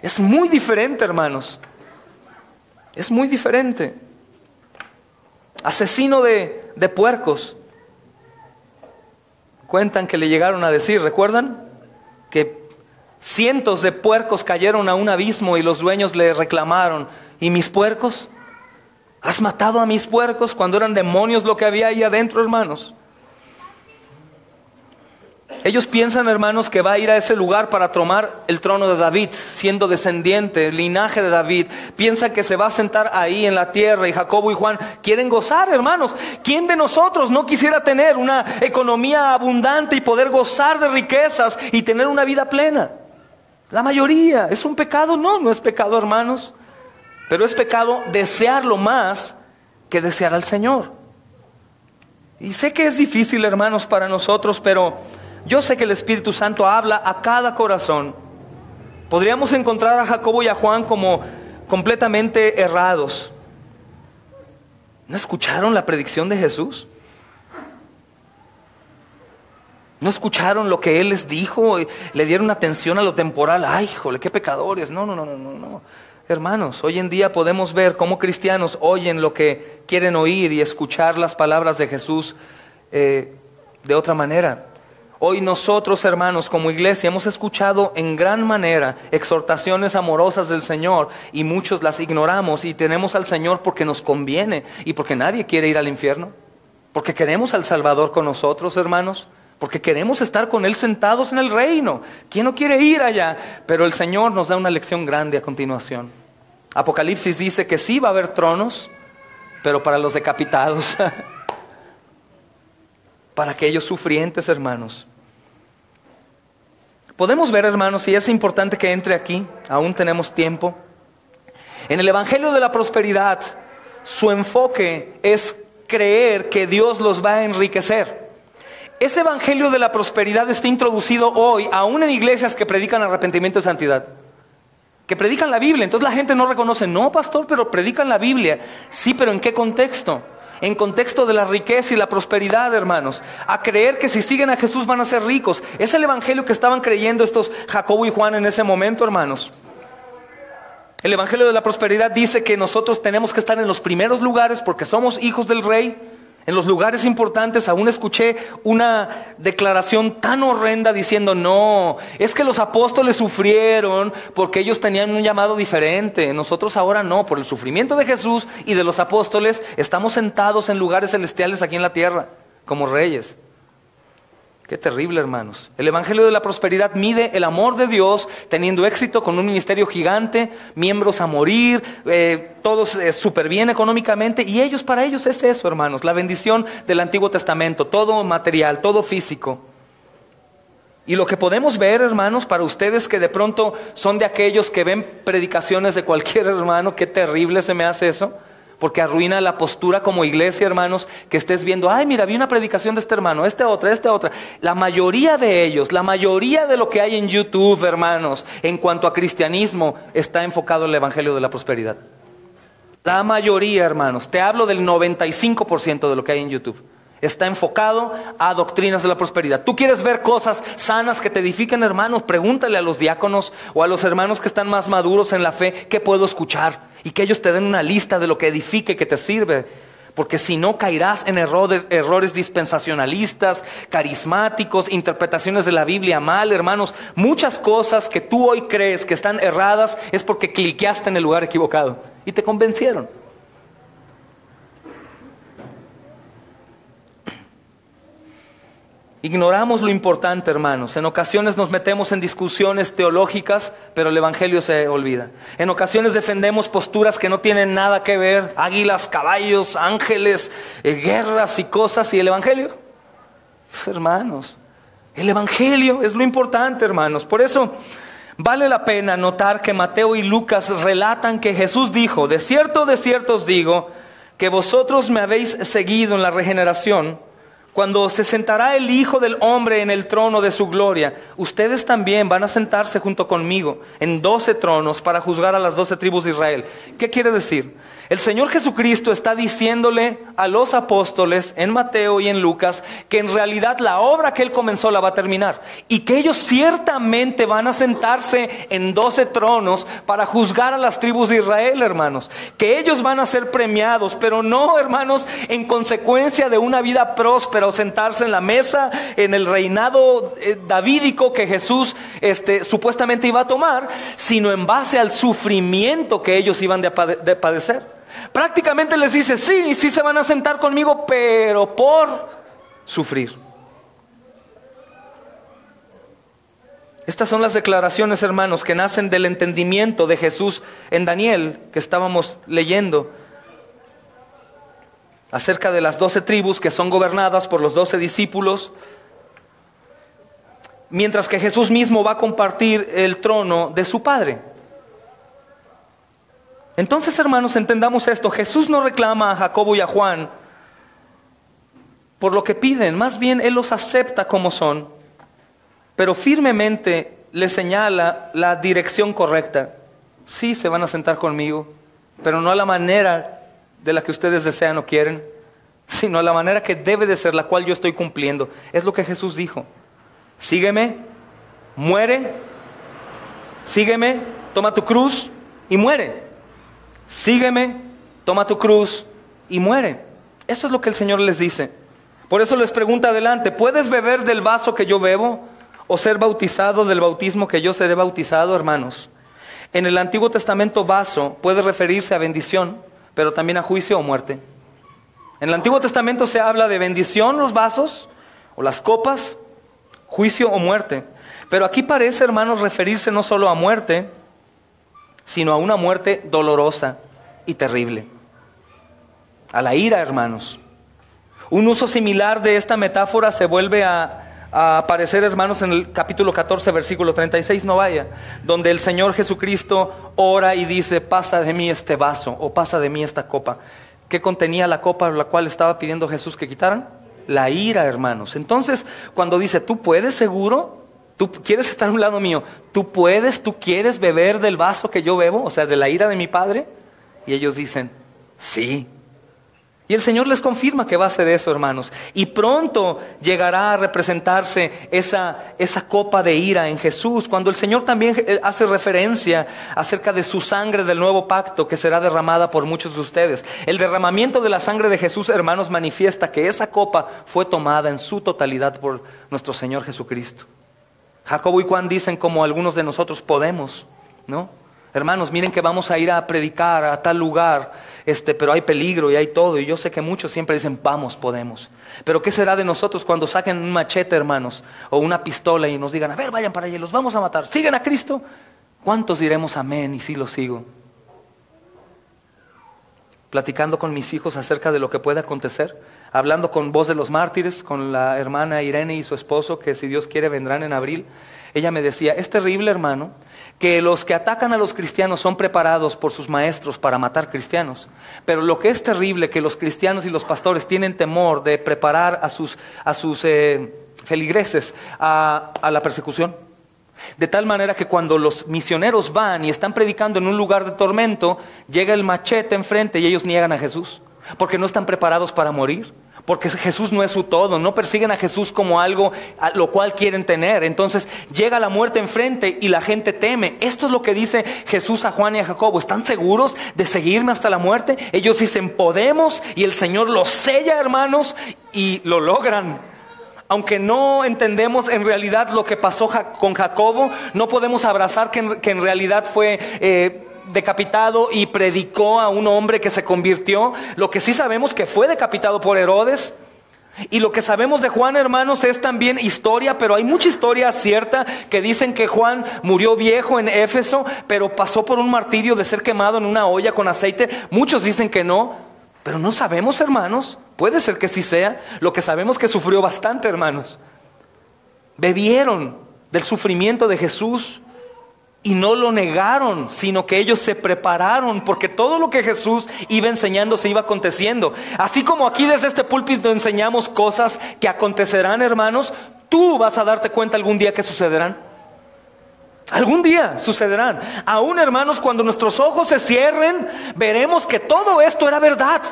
Es muy diferente, hermanos. Es muy diferente. Asesino de puercos. Cuentan que le llegaron a decir, ¿recuerdan? Que cientos de puercos cayeron a un abismo y los dueños le reclamaron, ¿y mis puercos? ¿Has matado a mis puercos? Cuando eran demonios lo que había ahí adentro, hermanos. Ellos piensan, hermanos, que va a ir a ese lugar para tomar el trono de David, siendo descendiente, linaje de David. Piensan que se va a sentar ahí en la tierra y Jacobo y Juan quieren gozar, hermanos. ¿Quién de nosotros no quisiera tener una economía abundante y poder gozar de riquezas y tener una vida plena? La mayoría. ¿Es un pecado? No, no es pecado, hermanos. Pero es pecado desearlo más que desear al Señor. Y sé que es difícil, hermanos, para nosotros, pero yo sé que el Espíritu Santo habla a cada corazón. Podríamos encontrar a Jacobo y a Juan como completamente errados. ¿No escucharon la predicción de Jesús? ¿No escucharon lo que Él les dijo? ¿Le dieron atención a lo temporal? ¡Ay, híjole, qué pecadores! No. Hermanos, hoy en día podemos ver cómo cristianos oyen lo que quieren oír y escuchar las palabras de Jesús de otra manera. Hoy nosotros, hermanos, como iglesia, hemos escuchado en gran manera exhortaciones amorosas del Señor y muchos las ignoramos y tenemos al Señor porque nos conviene y porque nadie quiere ir al infierno, porque queremos al Salvador con nosotros, hermanos, porque queremos estar con Él sentados en el reino. ¿Quién no quiere ir allá? Pero el Señor nos da una lección grande a continuación. Apocalipsis dice que sí va a haber tronos, pero para los decapitados, para aquellos sufrientes, hermanos. Podemos ver, hermanos, y es importante que entre aquí, aún tenemos tiempo. En el Evangelio de la Prosperidad, su enfoque es creer que Dios los va a enriquecer. Ese Evangelio de la Prosperidad está introducido hoy, aún en iglesias que predican arrepentimiento y santidad, que predican la Biblia. Entonces la gente no reconoce, no, pastor, pero predican la Biblia. Sí, pero ¿en qué contexto? en contexto de la riqueza y la prosperidad, hermanos, a creer que si siguen a Jesús van a ser ricos. Es el evangelio que estaban creyendo estos Jacobo y Juan en ese momento, hermanos. El evangelio de la prosperidad dice que nosotros tenemos que estar en los primeros lugares porque somos hijos del rey, en los lugares importantes. Aún escuché una declaración tan horrenda diciendo, no, es que los apóstoles sufrieron porque ellos tenían un llamado diferente. Nosotros ahora no, por el sufrimiento de Jesús y de los apóstoles, estamos sentados en lugares celestiales aquí en la tierra, como reyes. Qué terrible, hermanos. El evangelio de la prosperidad mide el amor de Dios teniendo éxito con un ministerio gigante, miembros a morir, todos súper bien económicamente, y para ellos es eso, hermanos, la bendición del Antiguo Testamento, todo material, todo físico. Y lo que podemos ver, hermanos, para ustedes que de pronto son de aquellos que ven predicaciones de cualquier hermano, qué terrible se me hace eso. Porque arruina la postura como iglesia, hermanos, que estés viendo, ay, mira, vi una predicación de este hermano, esta otra. La mayoría de ellos, la mayoría de lo que hay en YouTube, hermanos, en cuanto a cristianismo, está enfocado en el evangelio de la prosperidad. La mayoría, hermanos, te hablo del 95% de lo que hay en YouTube. Está enfocado a doctrinas de la prosperidad. Tú quieres ver cosas sanas que te edifiquen, hermanos, pregúntale a los diáconos o a los hermanos que están más maduros en la fe, ¿qué puedo escuchar? Y que ellos te den una lista de lo que edifique, que te sirve. Porque si no caerás en errores dispensacionalistas, carismáticos, interpretaciones de la Biblia mal, hermanos. Muchas cosas que tú hoy crees que están erradas es porque cliqueaste en el lugar equivocado y te convencieron. Ignoramos lo importante, hermanos. En ocasiones nos metemos en discusiones teológicas, pero el evangelio se olvida. En ocasiones defendemos posturas que no tienen nada que ver, águilas, caballos, ángeles, guerras y cosas, y el evangelio, hermanos, el evangelio es lo importante, hermanos. Por eso vale la pena notar que Mateo y Lucas relatan que Jesús dijo, de cierto os digo, que vosotros me habéis seguido en la regeneración. Cuando se sentará el Hijo del Hombre en el trono de su gloria, ustedes también van a sentarse junto conmigo en 12 tronos para juzgar a las 12 tribus de Israel. ¿Qué quiere decir? El Señor Jesucristo está diciéndole a los apóstoles en Mateo y en Lucas que en realidad la obra que Él comenzó la va a terminar. Y que ellos ciertamente van a sentarse en 12 tronos para juzgar a las tribus de Israel, hermanos. Que ellos van a ser premiados, pero no, hermanos, en consecuencia de una vida próspera o sentarse en la mesa, en el reinado davídico que Jesús supuestamente iba a tomar, sino en base al sufrimiento que ellos iban de padecer. Prácticamente les dice, sí se van a sentar conmigo, pero por sufrir. Estas son las declaraciones, hermanos, que nacen del entendimiento de Jesús en Daniel, que estábamos leyendo, acerca de las 12 tribus que son gobernadas por los 12 discípulos, mientras que Jesús mismo va a compartir el trono de su Padre. Entonces, hermanos, entendamos esto. Jesús no reclama a Jacobo y a Juan por lo que piden. Más bien, Él los acepta como son, pero firmemente les señala la dirección correcta. Sí, se van a sentar conmigo, pero no a la manera de la que ustedes desean o quieren, sino a la manera que debe de ser, la cual yo estoy cumpliendo. Es lo que Jesús dijo. Sígueme, muere. Sígueme, toma tu cruz y muere. Sígueme, toma tu cruz y muere. Eso es lo que el Señor les dice. Por eso les pregunta adelante, ¿puedes beber del vaso que yo bebo o ser bautizado del bautismo que yo seré bautizado, hermanos? En el Antiguo Testamento, vaso puede referirse a bendición, pero también a juicio o muerte. En el Antiguo Testamento se habla de bendición, los vasos o las copas, juicio o muerte. Pero aquí parece, hermanos, referirse no solo a muerte, sino a una muerte dolorosa y terrible. A la ira, hermanos. Un uso similar de esta metáfora se vuelve a aparecer, hermanos, en el capítulo 14, versículo 36, no vaya, donde el Señor Jesucristo ora y dice, pasa de mí este vaso, o pasa de mí esta copa. ¿Qué contenía la copa la cual estaba pidiendo Jesús que quitaran? La ira, hermanos. Entonces, cuando dice, ¿tú puedes seguro? ¿Tú quieres estar a un lado mío? ¿Tú quieres beber del vaso que yo bebo? O sea, de la ira de mi Padre. Y ellos dicen, sí. Y el Señor les confirma que va a hacer eso, hermanos. Y pronto llegará a representarse esa copa de ira en Jesús, cuando el Señor también hace referencia acerca de su sangre del nuevo pacto que será derramada por muchos de ustedes. El derramamiento de la sangre de Jesús, hermanos, manifiesta que esa copa fue tomada en su totalidad por nuestro Señor Jesucristo. Jacobo y Juan dicen como algunos de nosotros podemos, ¿no? Hermanos, miren que vamos a ir a predicar a tal lugar, pero hay peligro y hay todo. Y yo sé que muchos siempre dicen, vamos, podemos. Pero ¿qué será de nosotros cuando saquen un machete, hermanos? O una pistola y nos digan, a ver, vayan para allá, los vamos a matar. ¿Siguen a Cristo? ¿Cuántos diremos amén y sí lo sigo? Platicando con mis hijos acerca de lo que puede acontecer. Hablando con Voz de los Mártires, con la hermana Irene y su esposo, que si Dios quiere vendrán en abril. Ella me decía, es terrible, hermano, que los que atacan a los cristianos son preparados por sus maestros para matar cristianos. Pero lo que es terrible, que los cristianos y los pastores tienen temor de preparar a sus feligreses a la persecución. De tal manera que cuando los misioneros van y están predicando en un lugar de tormento, llega el machete enfrente y ellos niegan a Jesús, porque no están preparados para morir. Porque Jesús no es su todo, no persiguen a Jesús como algo a lo cual quieren tener. Entonces llega la muerte enfrente y la gente teme. Esto es lo que dice Jesús a Juan y a Jacobo. ¿Están seguros de seguirme hasta la muerte? Ellos dicen podemos, y el Señor los sella, hermanos, y lo logran. Aunque no entendemos en realidad lo que pasó con Jacobo, no podemos abrazar que en realidad fue decapitado y predicó a un hombre que se convirtió. Lo que sí sabemos que fue decapitado por Herodes. Y lo que sabemos de Juan, hermanos, es también historia, pero hay mucha historia cierta que dicen que Juan murió viejo en Éfeso, pero pasó por un martirio de ser quemado en una olla con aceite. Muchos dicen que no, pero no sabemos, hermanos. Puede ser que sí sea. Lo que sabemos es que sufrió bastante, hermanos. Bebieron del sufrimiento de Jesús. Y no lo negaron, sino que ellos se prepararon, porque todo lo que Jesús iba enseñando se iba aconteciendo. Así como aquí desde este púlpito enseñamos cosas que acontecerán, hermanos, tú vas a darte cuenta algún día que sucederán. Algún día sucederán. Aún, hermanos, cuando nuestros ojos se cierren, veremos que todo esto era verdad.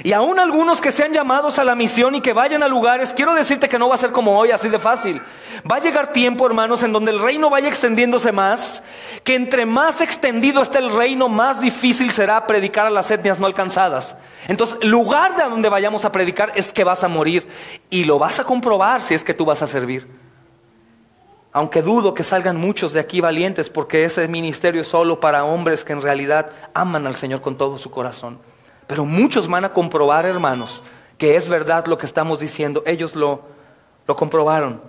Y aún algunos que sean llamados a la misión y que vayan a lugares, quiero decirte que no va a ser como hoy, así de fácil. Va a llegar tiempo, hermanos, en donde el reino vaya extendiéndose más, que entre más extendido esté el reino, más difícil será predicar a las etnias no alcanzadas. Entonces, lugar de donde vayamos a predicar es que vas a morir, y lo vas a comprobar si es que tú vas a servir. Aunque dudo que salgan muchos de aquí valientes, porque ese ministerio es solo para hombres que en realidad aman al Señor con todo su corazón. Pero muchos van a comprobar, hermanos, que es verdad lo que estamos diciendo. Ellos lo comprobaron.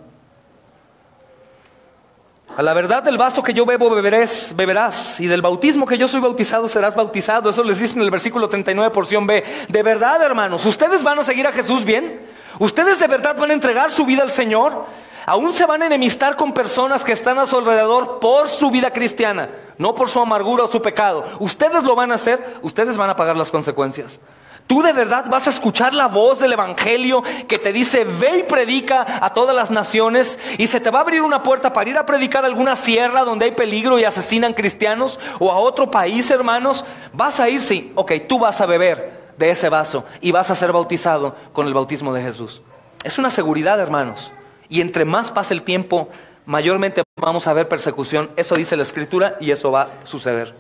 A la verdad del vaso que yo bebo beberás, y del bautismo que yo soy bautizado serás bautizado. Eso les dice en el versículo 39, porción B. De verdad, hermanos, ¿ustedes van a seguir a Jesús bien? ¿Ustedes de verdad van a entregar su vida al Señor? Aún se van a enemistar con personas que están a su alrededor por su vida cristiana, no por su amargura o su pecado. Ustedes lo van a hacer, ustedes van a pagar las consecuencias. Tú de verdad vas a escuchar la voz del evangelio que te dice ve y predica a todas las naciones, y se te va a abrir una puerta para ir a predicar a alguna sierra donde hay peligro y asesinan cristianos, o a otro país, hermanos. Vas a ir, sí, ok, tú vas a beber de ese vaso y vas a ser bautizado con el bautismo de Jesús. Es una seguridad, hermanos. Y entre más pase el tiempo, mayormente vamos a ver persecución. Eso dice la Escritura, y eso va a suceder.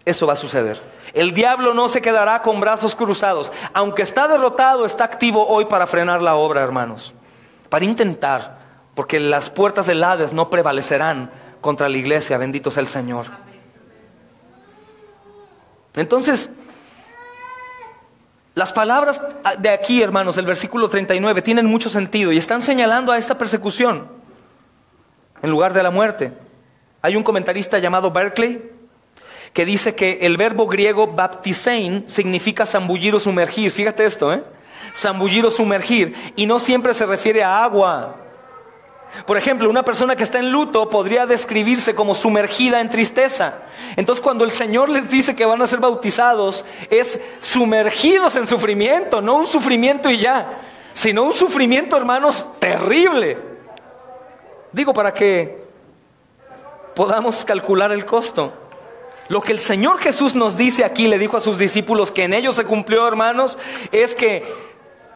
Eso va a suceder. El diablo no se quedará con brazos cruzados. Aunque está derrotado, está activo hoy para frenar la obra, hermanos. Para intentar, porque las puertas del Hades no prevalecerán contra la iglesia. Bendito sea el Señor. Entonces, las palabras de aquí, hermanos, del versículo 39, tienen mucho sentido y están señalando a esta persecución en lugar de la muerte. Hay un comentarista llamado Berkeley que dice que el verbo griego baptisein significa zambullir o sumergir. Fíjate esto, zambullir o sumergir, y no siempre se refiere a agua. Por ejemplo, una persona que está en luto podría describirse como sumergida en tristeza. Entonces, cuando el Señor les dice que van a ser bautizados, es sumergidos en sufrimiento, no un sufrimiento y ya, sino un sufrimiento, hermanos, terrible. Digo, para que podamos calcular el costo. Lo que el Señor Jesús nos dice aquí, le dijo a sus discípulos que en ellos se cumplió, hermanos, es que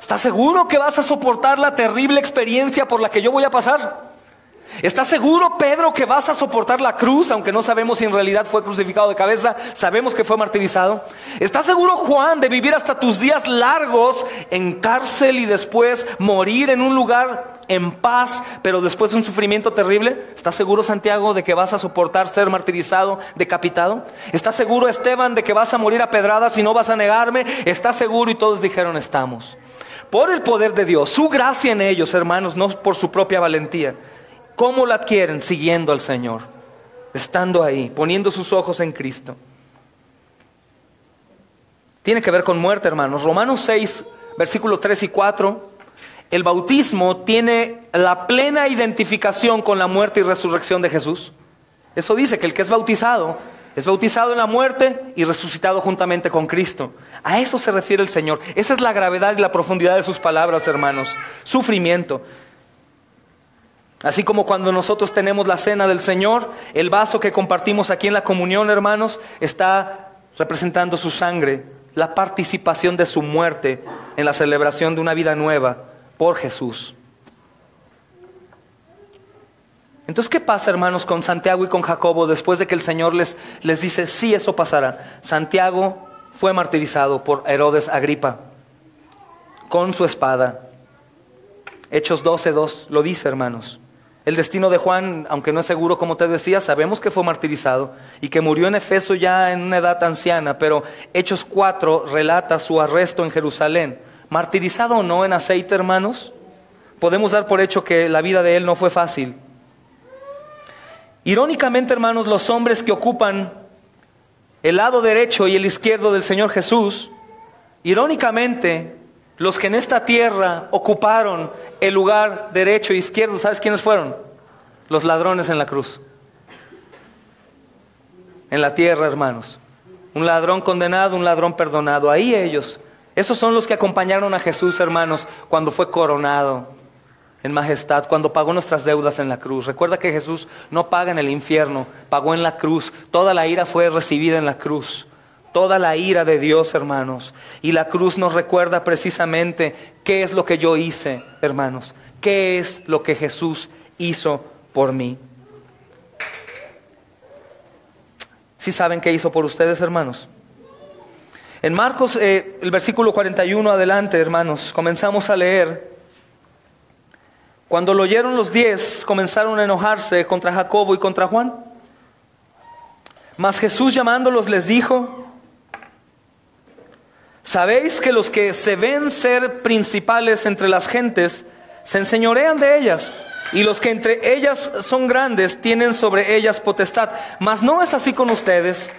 ¿estás seguro que vas a soportar la terrible experiencia por la que yo voy a pasar? ¿Estás seguro, Pedro, que vas a soportar la cruz, aunque no sabemos si en realidad fue crucificado de cabeza? Sabemos que fue martirizado. ¿Estás seguro, Juan, de vivir hasta tus días largos en cárcel y después morir en un lugar en paz, pero después de un sufrimiento terrible? ¿Estás seguro, Santiago, de que vas a soportar ser martirizado, decapitado? ¿Estás seguro, Esteban, de que vas a morir a pedradas y no vas a negarme? ¿Estás seguro? Y todos dijeron, estamos. Por el poder de Dios, su gracia en ellos, hermanos, no por su propia valentía. ¿Cómo la adquieren? Siguiendo al Señor, estando ahí, poniendo sus ojos en Cristo. Tiene que ver con muerte, hermanos. Romanos 6, versículos 3 y 4. El bautismo tiene la plena identificación con la muerte y resurrección de Jesús. Eso dice que el que es bautizado en la muerte y resucitado juntamente con Cristo. A eso se refiere el Señor. Esa es la gravedad y la profundidad de sus palabras, hermanos. Sufrimiento. Así como cuando nosotros tenemos la cena del Señor, el vaso que compartimos aquí en la comunión, hermanos, está representando su sangre, la participación de su muerte en la celebración de una vida nueva por Jesús. Entonces, ¿qué pasa, hermanos, con Santiago y con Jacobo después de que el Señor les dice, sí, eso pasará? Santiago fue martirizado por Herodes Agripa con su espada. Hechos 12:2 lo dice, hermanos. El destino de Juan, aunque no es seguro, como te decía, sabemos que fue martirizado y que murió en Efeso ya en una edad anciana, pero Hechos 4 relata su arresto en Jerusalén. Martirizado o no en aceite, hermanos, podemos dar por hecho que la vida de él no fue fácil. Irónicamente, hermanos, los hombres que ocupan el lado derecho y el izquierdo del Señor Jesús, irónicamente, los que en esta tierra ocuparon el lugar derecho e izquierdo, ¿sabes quiénes fueron? Los ladrones en la cruz. En la tierra, hermanos. Un ladrón condenado, un ladrón perdonado. Ahí ellos. Esos son los que acompañaron a Jesús, hermanos, cuando fue coronado en majestad, cuando pagó nuestras deudas en la cruz. Recuerda que Jesús no paga en el infierno, pagó en la cruz. Toda la ira fue recibida en la cruz. Toda la ira de Dios, hermanos. Y la cruz nos recuerda precisamente qué es lo que yo hice, hermanos. ¿Qué es lo que Jesús hizo por mí? ¿Sí saben qué hizo por ustedes, hermanos? En Marcos, el versículo 41 adelante, hermanos, comenzamos a leer. Cuando lo oyeron los 10, comenzaron a enojarse contra Jacobo y contra Juan. Mas Jesús, llamándolos, les dijo: ¿sabéis que los que se ven ser principales entre las gentes se enseñorean de ellas? Y los que entre ellas son grandes tienen sobre ellas potestad. Mas no es así con ustedes.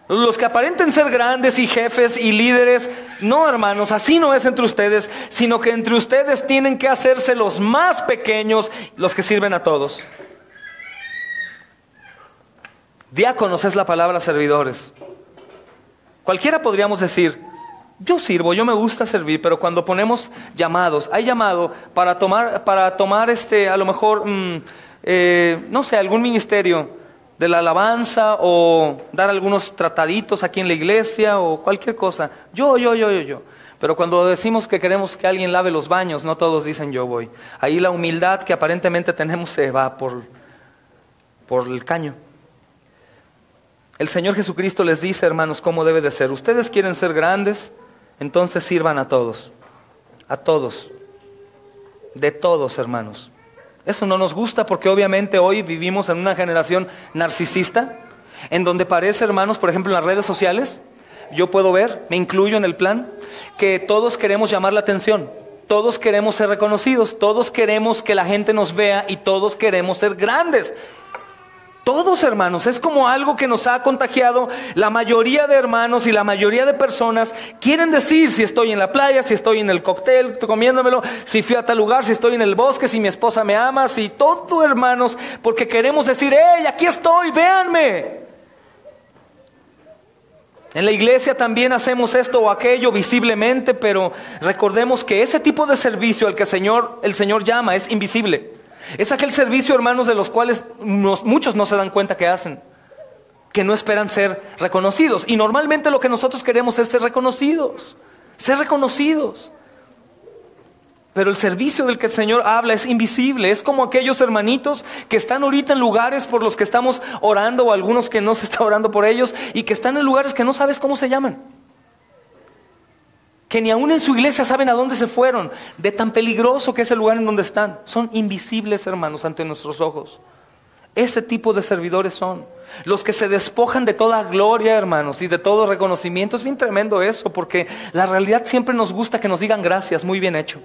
Los que aparenten ser grandes y jefes y líderes, no, hermanos, así no es entre ustedes, sino que entre ustedes tienen que hacerse los más pequeños, los que sirven a todos. Diáconos es la palabra servidores. Cualquiera podríamos decir: yo sirvo, yo me gusta servir, pero cuando ponemos llamados, hay llamado para tomar a lo mejor, no sé, algún ministerio de la alabanza o dar algunos trataditos aquí en la iglesia o cualquier cosa. Yo. Pero cuando decimos que queremos que alguien lave los baños, no todos dicen yo voy. Ahí la humildad que aparentemente tenemos se va por el caño. El Señor Jesucristo les dice, hermanos, cómo debe de ser. Ustedes quieren ser grandes, entonces sirvan a todos. A todos. De todos, hermanos. Eso no nos gusta porque obviamente hoy vivimos en una generación narcisista, en donde parece, hermanos, por ejemplo en las redes sociales, yo puedo ver, me incluyo en el plan, que todos queremos llamar la atención, todos queremos ser reconocidos, todos queremos que la gente nos vea y todos queremos ser grandes. Todos, hermanos, es como algo que nos ha contagiado. La mayoría de hermanos y la mayoría de personas quieren decir si estoy en la playa, si estoy en el cóctel comiéndomelo, si fui a tal lugar, si estoy en el bosque, si mi esposa me ama, si todo, hermanos, porque queremos decir: ¡hey, aquí estoy, véanme! En la iglesia también hacemos esto o aquello visiblemente, pero recordemos que ese tipo de servicio al que el Señor llama es invisible. Es aquel servicio, hermanos, de los cuales muchos no se dan cuenta que que no esperan ser reconocidos. Y normalmente lo que nosotros queremos es ser reconocidos. Ser reconocidos. Pero el servicio del que el Señor habla es invisible. Es como aquellos hermanitos que están ahorita en lugares por los que estamos orando, o algunos que no se está orando por ellos, y que están en lugares que no sabes cómo se llaman. Que ni aún en su iglesia saben a dónde se fueron, de tan peligroso que es el lugar en donde están. Son invisibles, hermanos, ante nuestros ojos. Ese tipo de servidores son los que se despojan de toda gloria, hermanos, y de todo reconocimiento. Es bien tremendo eso, porque la realidad siempre nos gusta que nos digan gracias, muy bien hecho.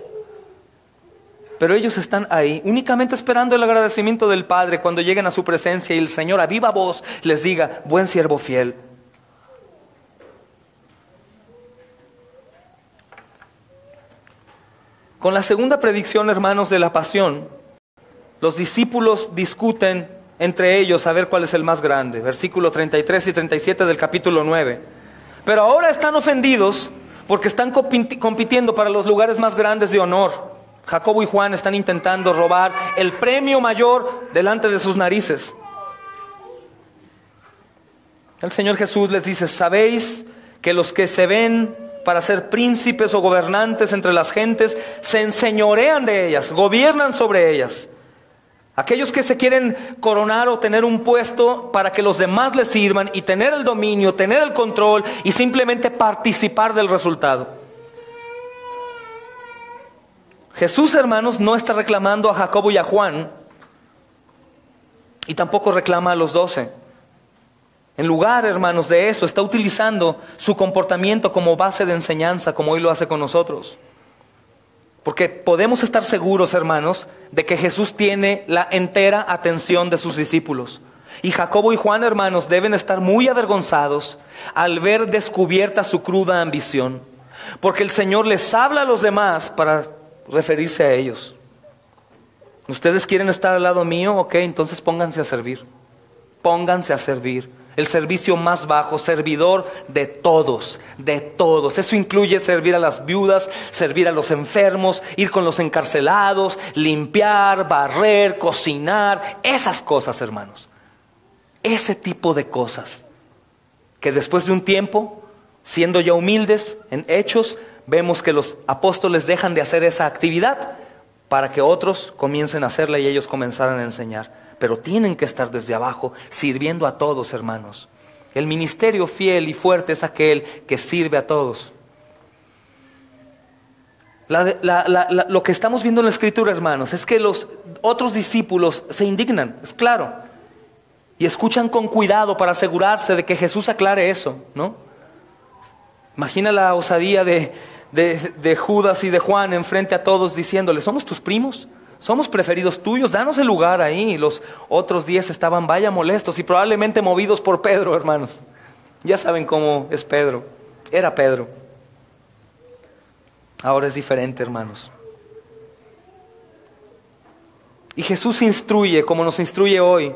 Pero ellos están ahí, únicamente esperando el agradecimiento del Padre cuando lleguen a su presencia y el Señor a viva voz les diga: buen siervo fiel. Con la segunda predicción, hermanos, de la pasión, los discípulos discuten entre ellos a ver cuál es el más grande. Versículo 33 y 37 del capítulo 9. Pero ahora están ofendidos porque están compitiendo para los lugares más grandes de honor. Jacobo y Juan están intentando robar el premio mayor delante de sus narices. El Señor Jesús les dice: ¿sabéis que los que se ven para ser príncipes o gobernantes entre las gentes se enseñorean de ellas, gobiernan sobre ellas? Aquellos que se quieren coronar o tener un puesto para que los demás les sirvan y tener el dominio, tener el control y simplemente participar del resultado. Jesús, hermanos, no está reclamando a Jacobo y a Juan, y tampoco reclama a los 12. En lugar, hermanos, de eso, está utilizando su comportamiento como base de enseñanza, como hoy lo hace con nosotros. Porque podemos estar seguros, hermanos, de que Jesús tiene la entera atención de sus discípulos. Y Jacobo y Juan, hermanos, deben estar muy avergonzados al ver descubierta su cruda ambición. Porque el Señor les habla a los demás para referirse a ellos. ¿Ustedes quieren estar al lado mío? Ok, entonces pónganse a servir. Pónganse a servir. El servicio más bajo, servidor de todos, de todos. Eso incluye servir a las viudas, servir a los enfermos, ir con los encarcelados, limpiar, barrer, cocinar. Esas cosas, hermanos. Ese tipo de cosas. Que después de un tiempo, siendo ya humildes en Hechos, vemos que los apóstoles dejan de hacer esa actividad para que otros comiencen a hacerla y ellos comenzaran a enseñar. Pero tienen que estar desde abajo, sirviendo a todos, hermanos. El ministerio fiel y fuerte es aquel que sirve a todos. Lo que estamos viendo en la Escritura, hermanos, es que los otros discípulos se indignan, es claro, y escuchan con cuidado para asegurarse de que Jesús aclare eso, ¿no? Imagina la osadía de Judas y de Juan enfrente a todos diciéndole: ¿somos tus primos? ¿Somos preferidos tuyos? Danos el lugar ahí. Y los otros 10 estaban vaya molestos y probablemente movidos por Pedro, hermanos. Ya saben cómo es Pedro. Era Pedro. Ahora es diferente, hermanos. Y Jesús instruye, como nos instruye hoy,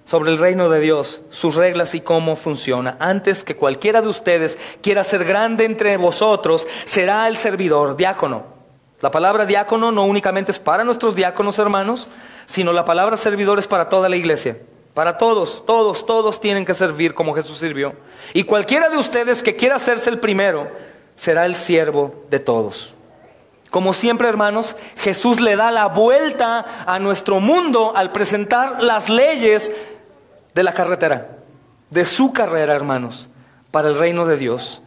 sobre el reino de Dios, sus reglas y cómo funciona. Antes que cualquiera de ustedes quiera ser grande entre vosotros, será el servidor, diácono. La palabra diácono no únicamente es para nuestros diáconos, hermanos, sino la palabra servidor es para toda la iglesia. Para todos tienen que servir como Jesús sirvió. Y cualquiera de ustedes que quiera hacerse el primero, será el siervo de todos. Como siempre, hermanos, Jesús le da la vuelta a nuestro mundo al presentar las leyes de la carretera, de su carrera, hermanos, para el reino de Dios.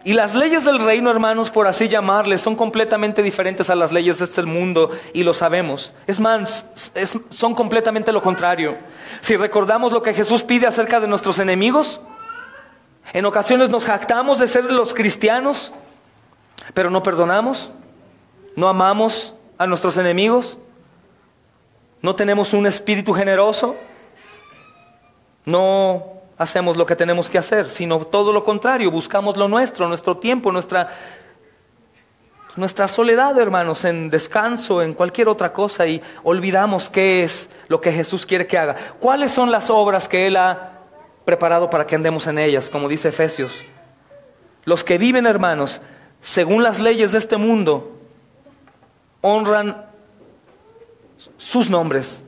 Y las leyes del reino, hermanos, por así llamarles, son completamente diferentes a las leyes de este mundo, y lo sabemos. Es más, son completamente lo contrario. Si recordamos lo que Jesús pide acerca de nuestros enemigos, en ocasiones nos jactamos de ser los cristianos, pero no perdonamos, no amamos a nuestros enemigos, no tenemos un espíritu generoso, no hacemos lo que tenemos que hacer, sino todo lo contrario, buscamos lo nuestro, nuestro tiempo, nuestra soledad, hermanos, en descanso, en cualquier otra cosa, y olvidamos qué es lo que Jesús quiere que haga. ¿Cuáles son las obras que Él ha preparado para que andemos en ellas? Como dice Efesios, los que viven, hermanos, según las leyes de este mundo, honran sus nombres,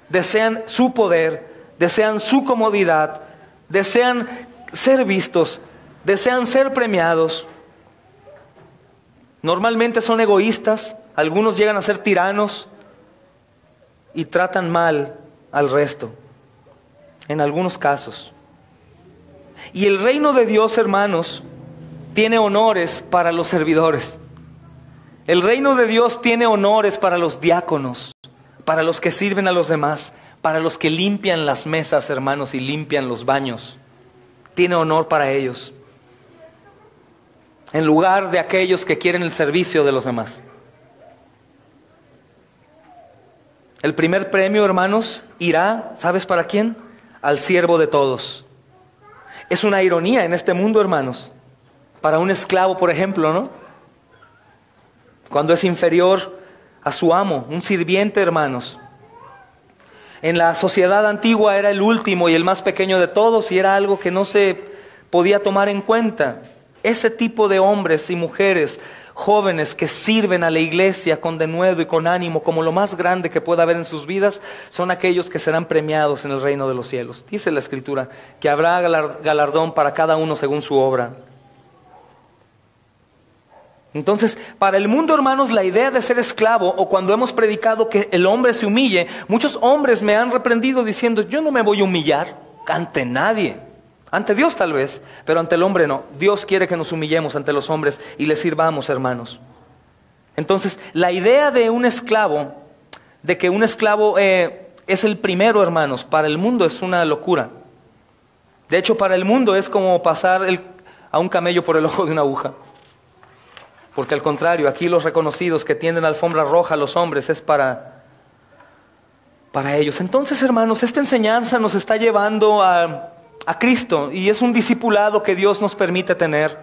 desean su poder, desean su comodidad, desean ser vistos, desean ser premiados. Normalmente son egoístas, algunos llegan a ser tiranos y tratan mal al resto, en algunos casos. Y el reino de Dios, hermanos, tiene honores para los servidores. El reino de Dios tiene honores para los diáconos, para los que sirven a los demás, para los que limpian las mesas, hermanos, y limpian los baños. Tiene honor para ellos, en lugar de aquellos que quieren el servicio de los demás. El primer premio, hermanos, irá, ¿sabes para quién? Al siervo de todos. Es una ironía en este mundo, hermanos, para un esclavo, por ejemplo, ¿no? Cuando es inferior a su amo, un sirviente, hermanos. En la sociedad antigua era el último y el más pequeño de todos, y era algo que no se podía tomar en cuenta. Ese tipo de hombres y mujeres jóvenes que sirven a la iglesia con denuedo y con ánimo, como lo más grande que pueda haber en sus vidas, son aquellos que serán premiados en el reino de los cielos. Dice la Escritura que habrá galardón para cada uno según su obra. Entonces, para el mundo, hermanos, la idea de ser esclavo, o cuando hemos predicado que el hombre se humille, muchos hombres me han reprendido diciendo: yo no me voy a humillar ante nadie, ante Dios tal vez, pero ante el hombre no. Dios quiere que nos humillemos ante los hombres y les sirvamos, hermanos. Entonces, la idea de un esclavo, de que un esclavo es el primero, hermanos, para el mundo es una locura. De hecho, para el mundo es como pasar a un camello por el ojo de una aguja. Porque al contrario, aquí los reconocidos que tienden alfombra roja a los hombres es para ellos. Entonces, hermanos, esta enseñanza nos está llevando a Cristo, y es un discipulado que Dios nos permite tener.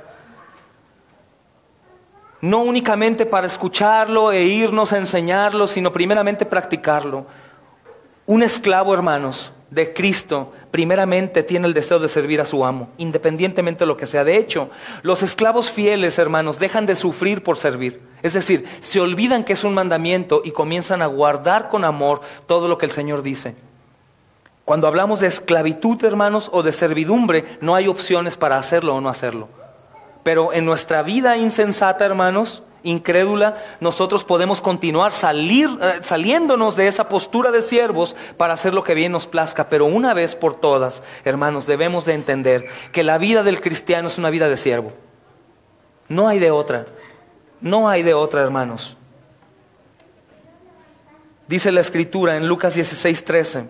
No únicamente para escucharlo e irnos a enseñarlo, sino primeramente practicarlo. Un esclavo, hermanos, de Cristo, primeramente tiene el deseo de servir a su amo, independientemente de lo que sea. De hecho, los esclavos fieles, hermanos, dejan de sufrir por servir. Es decir, se olvidan que es un mandamiento y comienzan a guardar con amor todo lo que el Señor dice. Cuando hablamos de esclavitud, hermanos, o de servidumbre, no hay opciones para hacerlo o no hacerlo. Pero en nuestra vida insensata, hermanos, incrédula, nosotros podemos continuar saliéndonos de esa postura de siervos para hacer lo que bien nos plazca. Pero una vez por todas, hermanos, debemos de entender que la vida del cristiano es una vida de siervo. No hay de otra. No hay de otra, hermanos. Dice la Escritura en Lucas 16:13: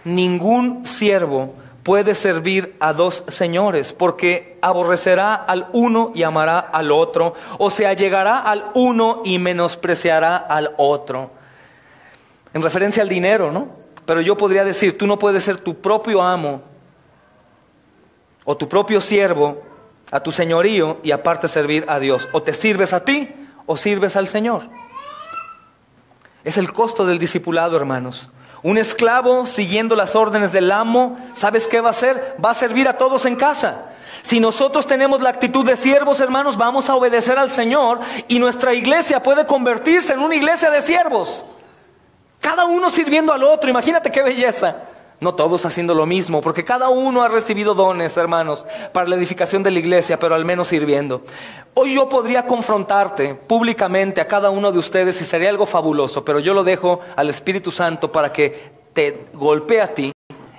ningún siervo puede servir a dos señores, porque aborrecerá al uno y amará al otro, o se allegará al uno y menospreciará al otro. En referencia al dinero, ¿no? Pero yo podría decir, tú no puedes ser tu propio amo o tu propio siervo a tu señorío y aparte servir a Dios. O te sirves a ti o sirves al Señor. Es el costo del discipulado, hermanos. Un esclavo siguiendo las órdenes del amo, ¿sabes qué va a hacer? Va a servir a todos en casa. Si nosotros tenemos la actitud de siervos, hermanos, vamos a obedecer al Señor, y nuestra iglesia puede convertirse en una iglesia de siervos. Cada uno sirviendo al otro. Imagínate qué belleza. No todos haciendo lo mismo, porque cada uno ha recibido dones, hermanos, para la edificación de la iglesia, pero al menos sirviendo. Hoy yo podría confrontarte públicamente a cada uno de ustedes y sería algo fabuloso, pero yo lo dejo al Espíritu Santo para que te golpee a ti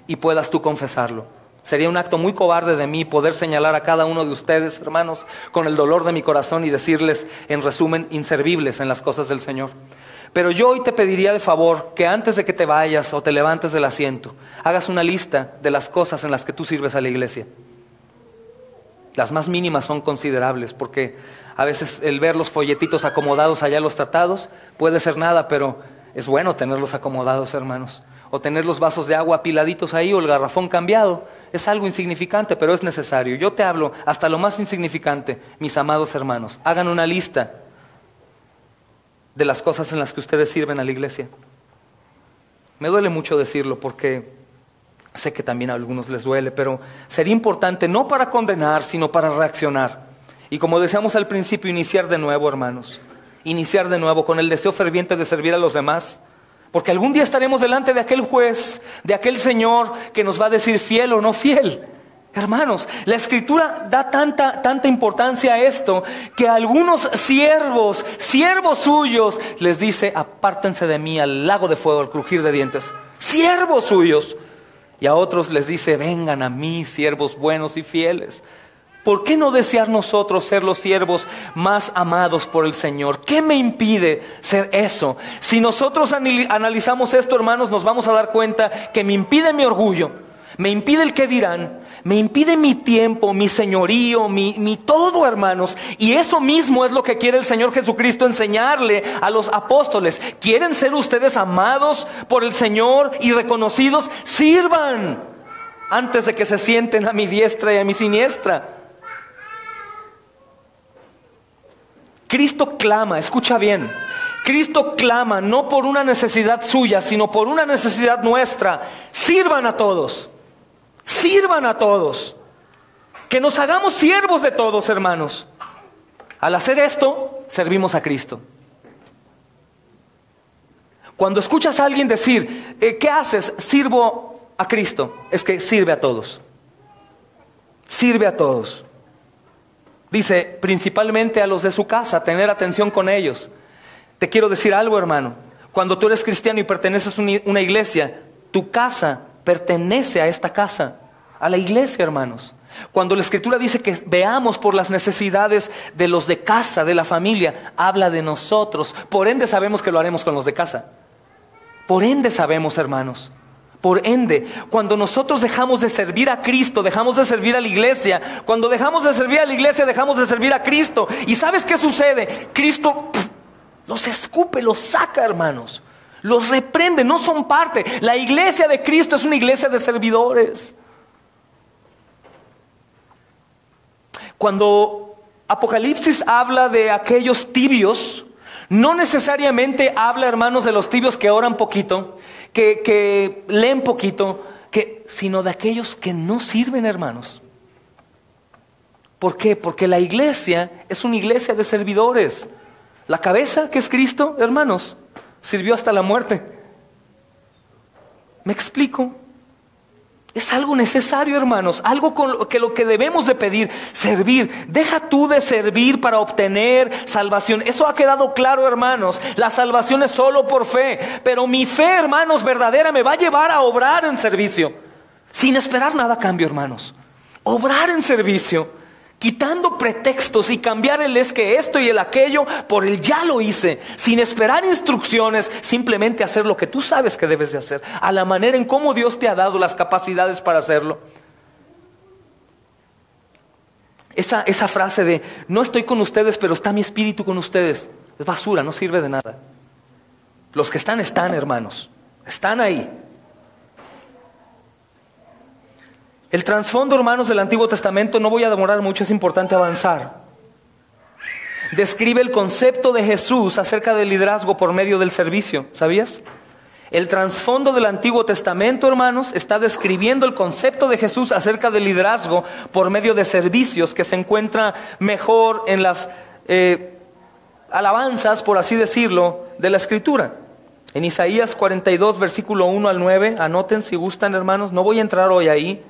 y puedas tú confesarlo. Sería un acto muy cobarde de mí poder señalar a cada uno de ustedes, hermanos, con el dolor de mi corazón y decirles, en resumen, inservibles en las cosas del Señor. Pero yo hoy te pediría de favor que antes de que te vayas o te levantes del asiento, hagas una lista de las cosas en las que tú sirves a la iglesia. Las más mínimas son considerables, porque a veces el ver los folletitos acomodados allá, los tratados, puede ser nada, pero es bueno tenerlos acomodados, hermanos. O tener los vasos de agua apiladitos ahí, o el garrafón cambiado. Es algo insignificante, pero es necesario. Yo te hablo hasta lo más insignificante, mis amados hermanos. Hagan una lista de las cosas en las que ustedes sirven a la iglesia. Me duele mucho decirlo porque sé que también a algunos les duele, pero sería importante no para condenar, sino para reaccionar. Y como decíamos al principio, iniciar de nuevo, hermanos. Iniciar de nuevo con el deseo ferviente de servir a los demás, Porque algún día estaremos delante de aquel juez, de aquel Señor que nos va a decir fiel o no fiel. Hermanos, la Escritura da tanta importancia a esto, que a algunos siervos suyos, les dice: apártense de mí al lago de fuego, al crujir de dientes. Siervos suyos. Y a otros les dice: vengan a mí, siervos buenos y fieles. ¿Por qué no desear nosotros ser los siervos más amados por el Señor? ¿Qué me impide ser eso? Si nosotros analizamos esto, hermanos, nos vamos a dar cuenta que me impide mi orgullo, me impide el qué dirán, me impide mi tiempo, mi señorío, mi todo, hermanos. Y eso mismo es lo que quiere el Señor Jesucristo enseñarle a los apóstoles. ¿Quieren ser ustedes amados por el Señor y reconocidos? Sirvan antes de que se sienten a mi diestra y a mi siniestra. Cristo clama, escucha bien, Cristo clama no por una necesidad suya, sino por una necesidad nuestra. Sirvan a todos, sirvan a todos. Que nos hagamos siervos de todos, hermanos. Al hacer esto, servimos a Cristo. Cuando escuchas a alguien decir, ¿qué haces? Sirvo a Cristo. Es que sirve a todos. Sirve a todos. Dice, principalmente a los de su casa, tener atención con ellos. Te quiero decir algo, hermano. Cuando tú eres cristiano y perteneces a una iglesia, tu casa pertenece a esta casa, a la iglesia, hermanos. Cuando la Escritura dice que veamos por las necesidades de los de casa, de la familia, habla de nosotros. Por ende sabemos que lo haremos con los de casa. Por ende sabemos, hermanos. Por ende, cuando nosotros dejamos de servir a Cristo, dejamos de servir a la iglesia. Cuando dejamos de servir a la iglesia, dejamos de servir a Cristo. ¿Y sabes qué sucede? Cristo los escupe, los saca, hermanos. Los reprende, no son parte. La iglesia de Cristo es una iglesia de servidores. Cuando Apocalipsis habla de aquellos tibios, no necesariamente habla, hermanos, de los tibios que oran poquito, que leen poquito, sino de aquellos que no sirven, hermanos. ¿Por qué? Porque la iglesia es una iglesia de servidores. La cabeza, que es Cristo, hermanos, sirvió hasta la muerte. ¿Me explico? Es algo necesario, hermanos, algo con lo que debemos de pedir, servir. Deja tú de servir para obtener salvación. Eso ha quedado claro, hermanos. La salvación es solo por fe. Pero mi fe, hermanos, verdadera me va a llevar a obrar en servicio. Sin esperar nada a cambio, hermanos. Obrar en servicio. Quitando pretextos y cambiar el es que esto y el aquello por el ya lo hice. Sin esperar instrucciones, simplemente hacer lo que tú sabes que debes de hacer. A la manera en cómo Dios te ha dado las capacidades para hacerlo. Esa frase de, no estoy con ustedes, pero está mi espíritu con ustedes. Es basura, no sirve de nada. Los que están, hermanos. Están ahí. El trasfondo, hermanos, del Antiguo Testamento, no voy a demorar mucho, es importante avanzar. Describe el concepto de Jesús acerca del liderazgo por medio del servicio, ¿sabías? El trasfondo del Antiguo Testamento, hermanos, está describiendo el concepto de Jesús acerca del liderazgo por medio de servicios, que se encuentra mejor en las alabanzas, por así decirlo, de la Escritura. En Isaías 42, versículo 1 al 9, anoten si gustan, hermanos, no voy a entrar hoy ahí,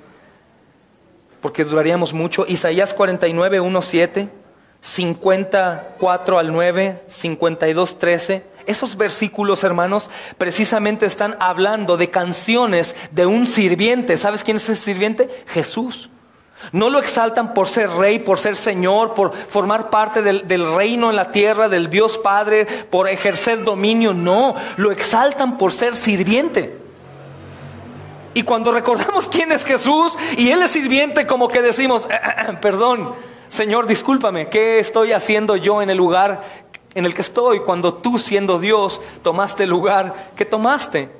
porque duraríamos mucho. Isaías 49, 1, 7, 54 al 9, 52, 13. Esos versículos, hermanos, precisamente están hablando de canciones de un sirviente. ¿Sabes quién es ese sirviente? Jesús. No lo exaltan por ser rey, por ser señor, por formar parte del reino en la tierra, del Dios Padre, por ejercer dominio. No, lo exaltan por ser sirviente. Y cuando recordamos quién es Jesús y Él es sirviente, como que decimos, perdón, Señor, discúlpame, ¿qué estoy haciendo yo en el lugar en el que estoy? Cuando tú, siendo Dios, tomaste el lugar que tomaste.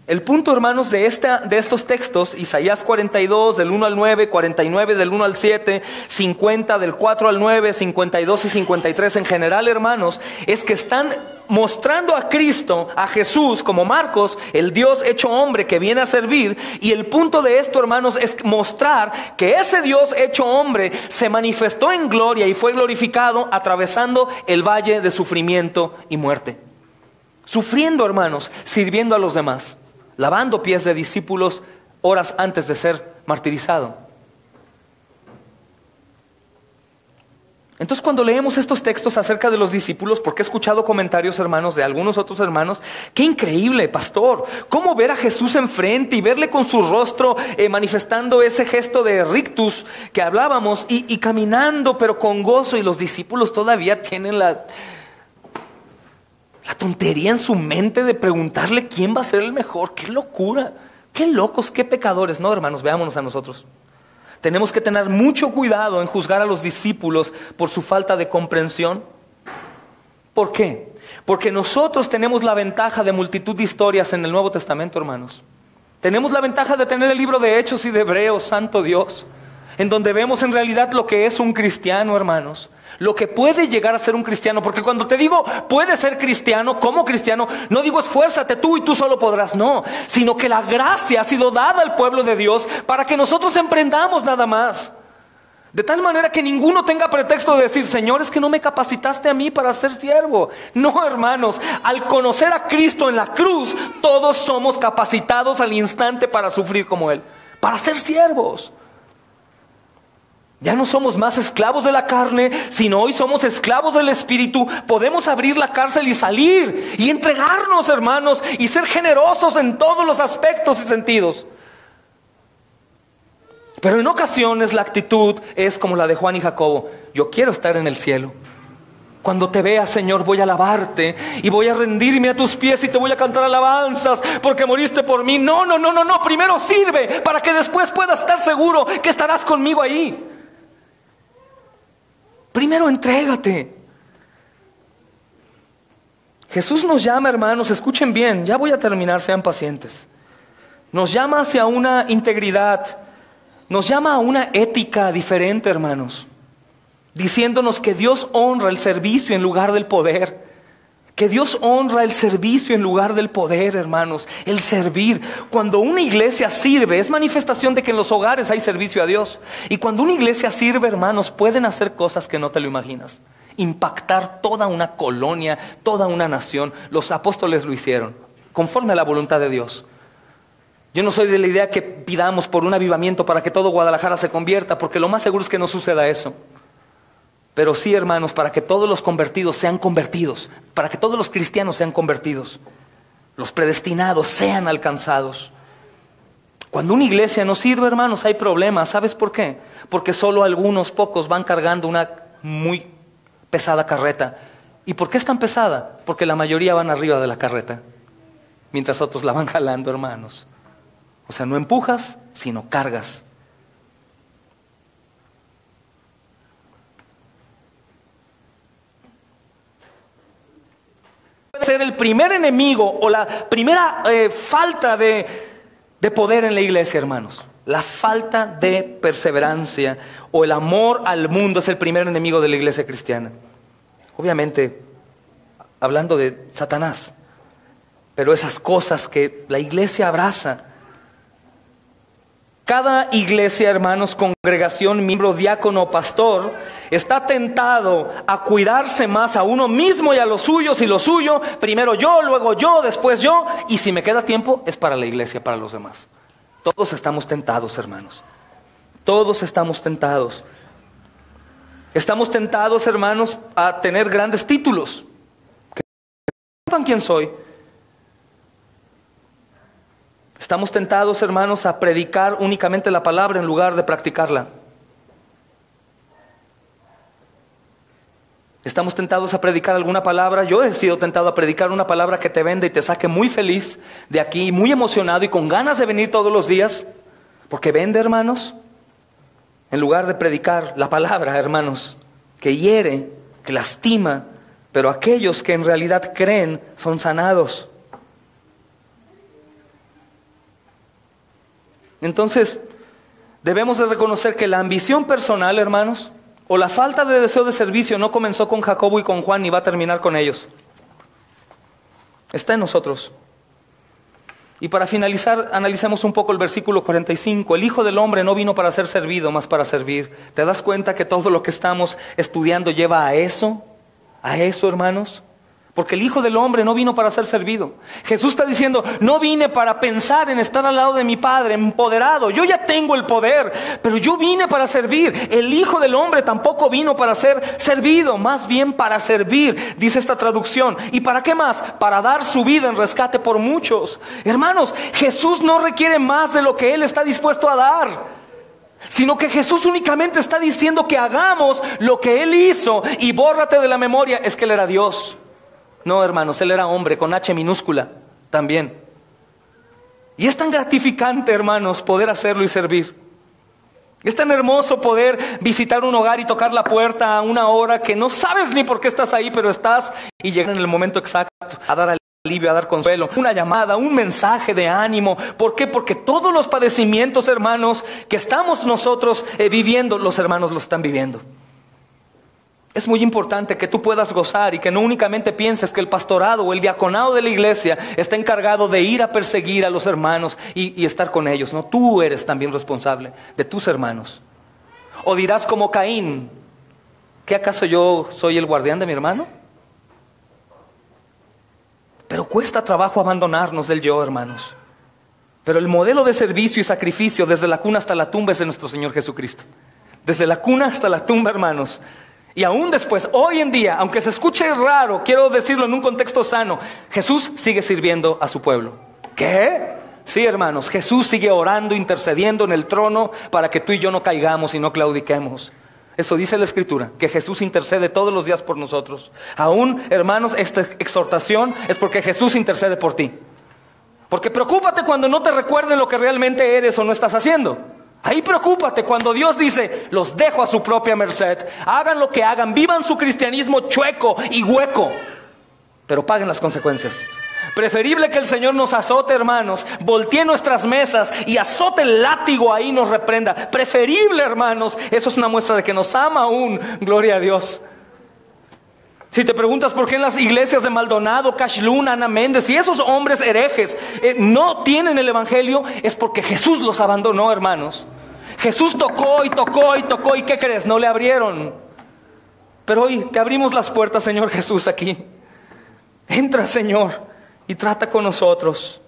El punto, hermanos, de estos textos, Isaías 42 del 1 al 9, 49 del 1 al 7, 50 del 4 al 9, 52 y 53 en general, hermanos, es que están mostrando a Cristo, a Jesús, como Marcos, el Dios hecho hombre que viene a servir. Y el punto de esto, hermanos, es mostrar que ese Dios hecho hombre se manifestó en gloria y fue glorificado atravesando el valle de sufrimiento y muerte. sufriendo, hermanos, sirviendo a los demás, lavando pies de discípulos horas antes de ser martirizado. Entonces, cuando leemos estos textos acerca de los discípulos, porque he escuchado comentarios, hermanos, de algunos otros hermanos, qué increíble, pastor, cómo ver a Jesús enfrente y verle con su rostro manifestando ese gesto de rictus que hablábamos y caminando, pero con gozo, y los discípulos todavía tienen la tontería en su mente de preguntarle quién va a ser el mejor. ¡Qué locura! ¡Qué locos! ¡Qué pecadores! No, hermanos, veámonos a nosotros. Tenemos que tener mucho cuidado en juzgar a los discípulos por su falta de comprensión. ¿Por qué? Porque nosotros tenemos la ventaja de multitud de historias en el Nuevo Testamento, hermanos. Tenemos la ventaja de tener el libro de Hechos y de Hebreos, santo Dios, en donde vemos en realidad lo que es un cristiano, hermanos. Lo que puede llegar a ser un cristiano, porque cuando te digo puede ser cristiano, como cristiano, no digo esfuérzate tú y tú solo podrás, no, sino que la gracia ha sido dada al pueblo de Dios para que nosotros emprendamos nada más. De tal manera que ninguno tenga pretexto de decir, Señor, es que no me capacitaste a mí para ser siervo. No, hermanos, al conocer a Cristo en la cruz, todos somos capacitados al instante para sufrir como Él, para ser siervos. Ya no somos más esclavos de la carne, sino hoy somos esclavos del Espíritu. Podemos abrir la cárcel y salir y entregarnos, hermanos, y ser generosos en todos los aspectos y sentidos. Pero en ocasiones la actitud es como la de Juan y Jacobo. Yo quiero estar en el cielo. Cuando te vea, Señor, voy a alabarte y voy a rendirme a tus pies y te voy a cantar alabanzas porque moriste por mí. No, primero sirve para que después puedas estar seguro que estarás conmigo ahí. Primero entrégate. Jesús nos llama, hermanos, escuchen bien, ya voy a terminar, sean pacientes. Nos llama hacia una integridad, nos llama a una ética diferente, hermanos, diciéndonos que Dios honra el servicio en lugar del poder. Que Dios honra el servicio en lugar del poder, hermanos, el servir. Cuando una iglesia sirve, es manifestación de que en los hogares hay servicio a Dios. Y cuando una iglesia sirve, hermanos, pueden hacer cosas que no te lo imaginas. Impactar toda una colonia, toda una nación. Los apóstoles lo hicieron, conforme a la voluntad de Dios. Yo no soy de la idea que pidamos por un avivamiento para que todo Guadalajara se convierta, porque lo más seguro es que no suceda eso. Pero sí, hermanos, para que todos los convertidos sean convertidos, para que todos los cristianos sean convertidos, los predestinados sean alcanzados. Cuando una iglesia no sirve, hermanos, hay problemas. ¿Sabes por qué? Porque solo algunos pocos van cargando una muy pesada carreta. ¿Y por qué es tan pesada? Porque la mayoría van arriba de la carreta, mientras otros la van jalando, hermanos. O sea, no empujas, sino cargas. Ser el primer enemigo o la primera falta de poder en la iglesia, hermanos. La falta de perseverancia o el amor al mundo es el primer enemigo de la iglesia cristiana. Obviamente, hablando de Satanás, pero esas cosas que la iglesia abraza. Cada iglesia, hermanos, congregación, miembro, diácono, pastor, está tentado a cuidarse más a uno mismo y a los suyos y lo suyo. Primero yo, luego yo, después yo. Y si me queda tiempo, es para la iglesia, para los demás. Todos estamos tentados, hermanos. Todos estamos tentados. Estamos tentados, hermanos, a tener grandes títulos. Que sepan quién soy. Estamos tentados, hermanos, a predicar únicamente la palabra en lugar de practicarla. Estamos tentados a predicar alguna palabra. Yo he sido tentado a predicar una palabra que te venda y te saque muy feliz de aquí, muy emocionado y con ganas de venir todos los días. Porque vende, hermanos, en lugar de predicar la palabra, hermanos, que hiere, que lastima, pero aquellos que en realidad creen son sanados. Entonces, debemos de reconocer que la ambición personal, hermanos, o la falta de deseo de servicio no comenzó con Jacobo y con Juan ni va a terminar con ellos. Está en nosotros. Y para finalizar, analicemos un poco el versículo 45. El Hijo del Hombre no vino para ser servido, mas para servir. ¿Te das cuenta que todo lo que estamos estudiando lleva a eso? ¿A eso, hermanos? Porque el Hijo del Hombre no vino para ser servido. Jesús está diciendo, no vine para pensar en estar al lado de mi Padre, empoderado. Yo ya tengo el poder, pero yo vine para servir. El Hijo del Hombre tampoco vino para ser servido, más bien para servir, dice esta traducción. ¿Y para qué más? Para dar su vida en rescate por muchos. Hermanos, Jesús no requiere más de lo que Él está dispuesto a dar, sino que Jesús únicamente está diciendo que hagamos lo que Él hizo. Y bórrate de la memoria, es que Él era Dios. No, hermanos, Él era hombre, con H minúscula también. Y es tan gratificante, hermanos, poder hacerlo y servir. Es tan hermoso poder visitar un hogar y tocar la puerta a una hora que no sabes ni por qué estás ahí, pero estás y llegas en el momento exacto a dar alivio, a dar consuelo, una llamada, un mensaje de ánimo. ¿Por qué? Porque todos los padecimientos, hermanos, que estamos nosotros viviendo, los hermanos los están viviendo. Es muy importante que tú puedas gozar y que no únicamente pienses que el pastorado o el diaconado de la iglesia está encargado de ir a perseguir a los hermanos y estar con ellos. No, tú eres también responsable de tus hermanos. O dirás como Caín, ¿qué acaso yo soy el guardián de mi hermano? Pero cuesta trabajo abandonarnos del yo, hermanos. Pero el modelo de servicio y sacrificio desde la cuna hasta la tumba es de nuestro Señor Jesucristo. Desde la cuna hasta la tumba, hermanos. Y aún después, hoy en día, aunque se escuche raro, quiero decirlo en un contexto sano, Jesús sigue sirviendo a su pueblo. ¿Qué? Sí, hermanos, Jesús sigue orando, intercediendo en el trono para que tú y yo no caigamos y no claudiquemos. Eso dice la Escritura, que Jesús intercede todos los días por nosotros. Aún, hermanos, esta exhortación es porque Jesús intercede por ti. Porque preocúpate cuando no te recuerden lo que realmente eres o no estás haciendo. Ahí preocúpate cuando Dios dice, los dejo a su propia merced, hagan lo que hagan, vivan su cristianismo chueco y hueco, pero paguen las consecuencias. Preferible que el Señor nos azote, hermanos, voltee nuestras mesas y azote el látigo ahí y nos reprenda. Preferible, hermanos, eso es una muestra de que nos ama aún, gloria a Dios. Si te preguntas por qué en las iglesias de Maldonado, Cashluna, Ana Méndez y esos hombres herejes no tienen el evangelio, es porque Jesús los abandonó, hermanos. Jesús tocó y tocó y tocó, y ¿qué crees? No le abrieron. Pero hoy te abrimos las puertas, Señor Jesús, aquí. Entra, Señor, y trata con nosotros.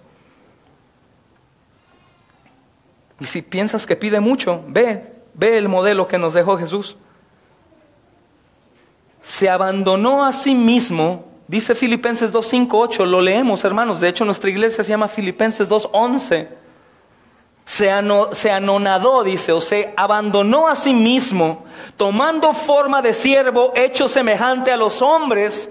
Y si piensas que pide mucho, ve el modelo que nos dejó Jesús. Se abandonó a sí mismo, dice Filipenses 2, 5, 8, lo leemos, hermanos. De hecho, nuestra iglesia se llama Filipenses 2, 11. Se anonadó, dice, o se abandonó a sí mismo, tomando forma de siervo, hecho semejante a los hombres.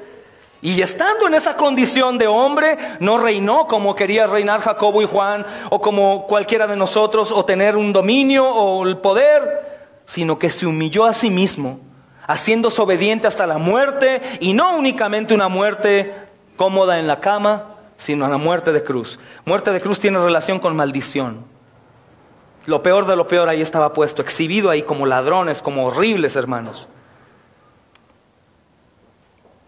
Y estando en esa condición de hombre, no reinó como quería reinar Jacobo y Juan, o como cualquiera de nosotros, o tener un dominio o el poder, sino que se humilló a sí mismo, haciéndose obediente hasta la muerte, y no únicamente una muerte cómoda en la cama, sino la muerte de cruz. Muerte de cruz tiene relación con maldición. Lo peor de lo peor ahí estaba puesto, exhibido ahí como ladrones, como horribles, hermanos.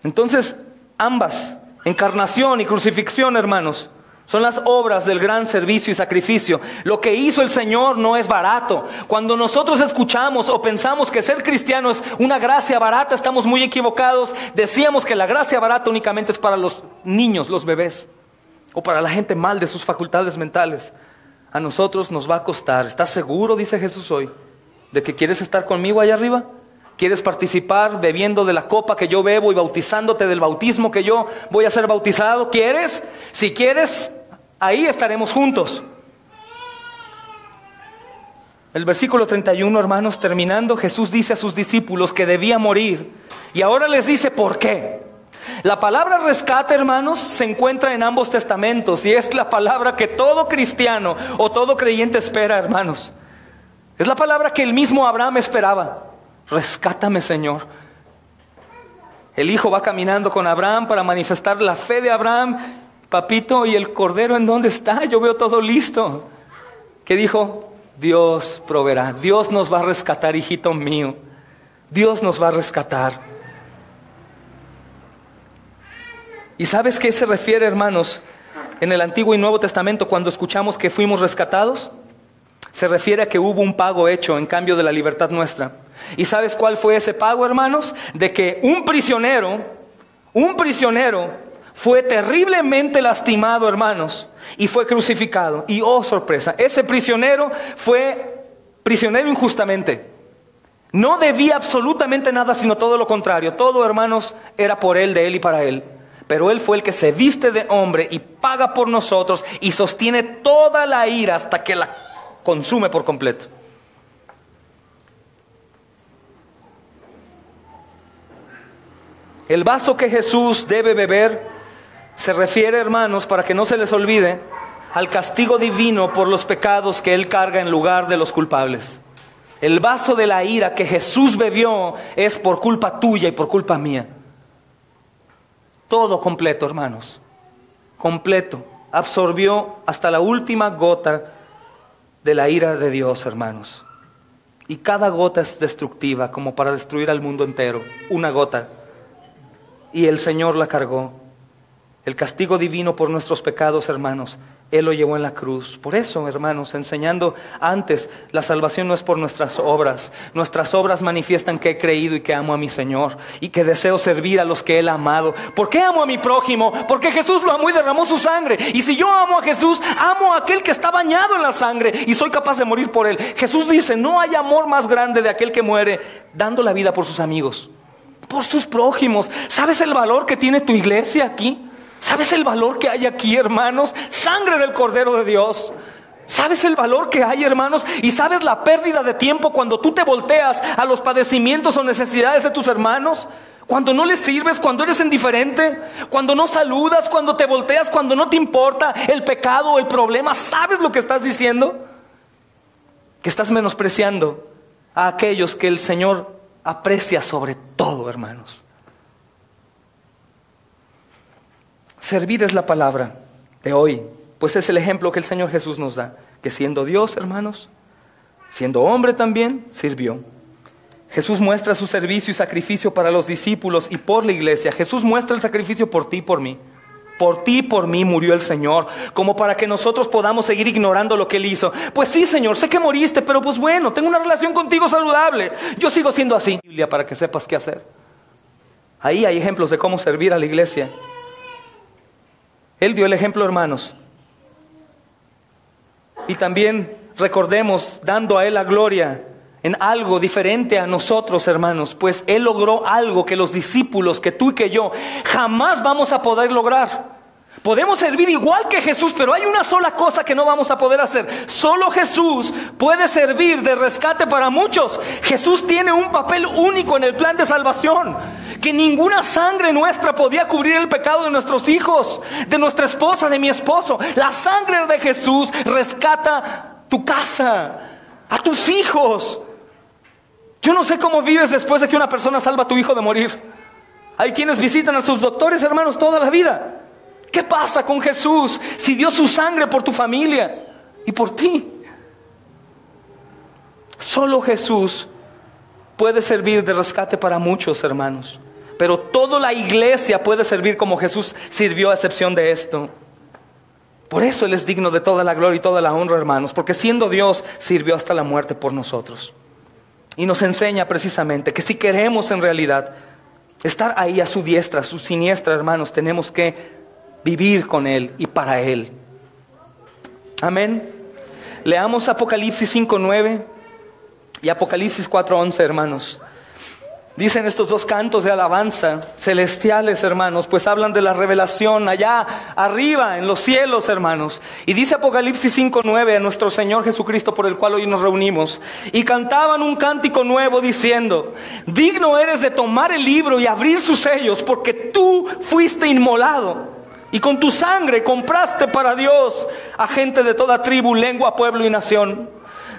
Entonces, ambas, encarnación y crucifixión, hermanos, son las obras del gran servicio y sacrificio. Lo que hizo el Señor no es barato. Cuando nosotros escuchamos o pensamos que ser cristiano es una gracia barata, estamos muy equivocados. Decíamos que la gracia barata únicamente es para los niños, los bebés, o para la gente mal de sus facultades mentales. A nosotros nos va a costar. ¿Estás seguro, dice Jesús hoy, de que quieres estar conmigo allá arriba? ¿Quieres participar bebiendo de la copa que yo bebo y bautizándote del bautismo que yo voy a ser bautizado? ¿Quieres? Si quieres, ahí estaremos juntos. El versículo 31, hermanos, terminando, Jesús dice a sus discípulos que debía morir. Y ahora les dice por qué. La palabra rescate, hermanos, se encuentra en ambos testamentos. Y es la palabra que todo cristiano o todo creyente espera, hermanos. Es la palabra que el mismo Abraham esperaba. Rescátame, Señor. El hijo va caminando con Abraham para manifestar la fe de Abraham. Papito, ¿y el cordero en dónde está? Yo veo todo listo. ¿Qué dijo? Dios proveerá. Dios nos va a rescatar, hijito mío. Dios nos va a rescatar. ¿Y sabes qué se refiere, hermanos, en el Antiguo y Nuevo Testamento cuando escuchamos que fuimos rescatados? Se refiere a que hubo un pago hecho en cambio de la libertad nuestra. ¿Y sabes cuál fue ese pago, hermanos? De que un prisionero Un prisionero fue terriblemente lastimado, hermanos, y fue crucificado. Y oh sorpresa, ese prisionero fue prisionero injustamente. No debía absolutamente nada, sino todo lo contrario. Todo, hermanos, era por él, de él y para él. Pero él fue el que se viste de hombre y paga por nosotros y sostiene toda la ira hasta que la consume por completo. El vaso que Jesús debe beber se refiere, hermanos, para que no se les olvide, al castigo divino por los pecados que Él carga en lugar de los culpables. El vaso de la ira que Jesús bebió es por culpa tuya y por culpa mía. Todo completo, hermanos. Completo. Absorbió hasta la última gota de la ira de Dios, hermanos. Y cada gota es destructiva, como para destruir al mundo entero. Una gota. Y el Señor la cargó. El castigo divino por nuestros pecados, hermanos, Él lo llevó en la cruz. Por eso, hermanos, enseñando antes, la salvación no es por nuestras obras. Nuestras obras manifiestan que he creído y que amo a mi Señor y que deseo servir a los que Él ha amado. ¿Por qué amo a mi prójimo? Porque Jesús lo amó y derramó su sangre. Y si yo amo a Jesús, amo a aquel que está bañado en la sangre y soy capaz de morir por Él. Jesús dice, no hay amor más grande de aquel que muere dando la vida por sus amigos, por sus prójimos. ¿Sabes el valor que tiene tu iglesia aquí? ¿Sabes el valor que hay aquí, hermanos? Sangre del Cordero de Dios. ¿Sabes el valor que hay, hermanos? Y sabes la pérdida de tiempo cuando tú te volteas a los padecimientos o necesidades de tus hermanos. Cuando no les sirves, cuando eres indiferente, cuando no saludas, cuando te volteas, cuando no te importa el pecado o el problema. ¿Sabes lo que estás diciendo? Que estás menospreciando a aquellos que el Señor aprecia sobre todo, hermanos. Servir es la palabra de hoy, pues es el ejemplo que el Señor Jesús nos da, que siendo Dios, hermanos, siendo hombre también, sirvió. Jesús muestra su servicio y sacrificio para los discípulos y por la iglesia. Jesús muestra el sacrificio por ti y por mí. Por ti y por mí murió el Señor, como para que nosotros podamos seguir ignorando lo que Él hizo. Pues sí, Señor, sé que moriste, pero pues bueno, tengo una relación contigo saludable. Yo sigo siendo así. Biblia, para que sepas qué hacer. Ahí hay ejemplos de cómo servir a la iglesia. Él dio el ejemplo, hermanos. Y también recordemos, dando a Él la gloria en algo diferente a nosotros, hermanos, pues Él logró algo que los discípulos, que tú y que yo, jamás vamos a poder lograr. Podemos servir igual que Jesús, pero hay una sola cosa que no vamos a poder hacer. Solo Jesús puede servir de rescate para muchos. Jesús tiene un papel único en el plan de salvación, que ninguna sangre nuestra podía cubrir el pecado de nuestros hijos, de nuestra esposa, de mi esposo. La sangre de Jesús rescata tu casa, a tus hijos. Yo no sé cómo vives después de que una persona salva a tu hijo de morir. Hay quienes visitan a sus doctores, hermanos, toda la vida. ¿Qué pasa con Jesús si dio su sangre por tu familia y por ti? Solo Jesús puede servir de rescate para muchos, hermanos. Pero toda la iglesia puede servir como Jesús sirvió, a excepción de esto. Por eso Él es digno de toda la gloria y toda la honra, hermanos. Porque siendo Dios, sirvió hasta la muerte por nosotros. Y nos enseña precisamente que si queremos en realidad estar ahí a su diestra, a su siniestra, hermanos, tenemos que vivir con Él y para Él. Amén. Leamos Apocalipsis 5:9 y Apocalipsis 4:11, hermanos. Dicen estos dos cantos de alabanza celestiales, hermanos, pues hablan de la revelación allá arriba en los cielos, hermanos. Y dice Apocalipsis 5:9 a nuestro Señor Jesucristo, por el cual hoy nos reunimos. Y cantaban un cántico nuevo diciendo: digno eres de tomar el libro y abrir sus sellos, porque tú fuiste inmolado y con tu sangre compraste para Dios a gente de toda tribu, lengua, pueblo y nación.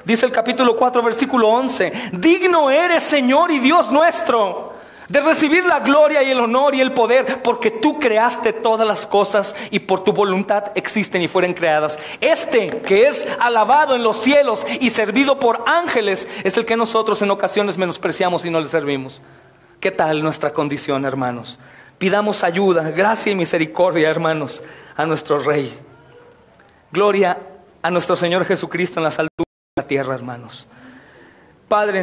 Dice el capítulo 4, versículo 11: digno eres, Señor y Dios nuestro, de recibir la gloria y el honor y el poder, porque tú creaste todas las cosas y por tu voluntad existen y fueron creadas. Este que es alabado en los cielos y servido por ángeles es el que nosotros en ocasiones menospreciamos y no le servimos. ¿Qué tal nuestra condición, hermanos? Pidamos ayuda, gracia y misericordia, hermanos, a nuestro Rey. Gloria a nuestro Señor Jesucristo en las alturas de la tierra, hermanos. Padre,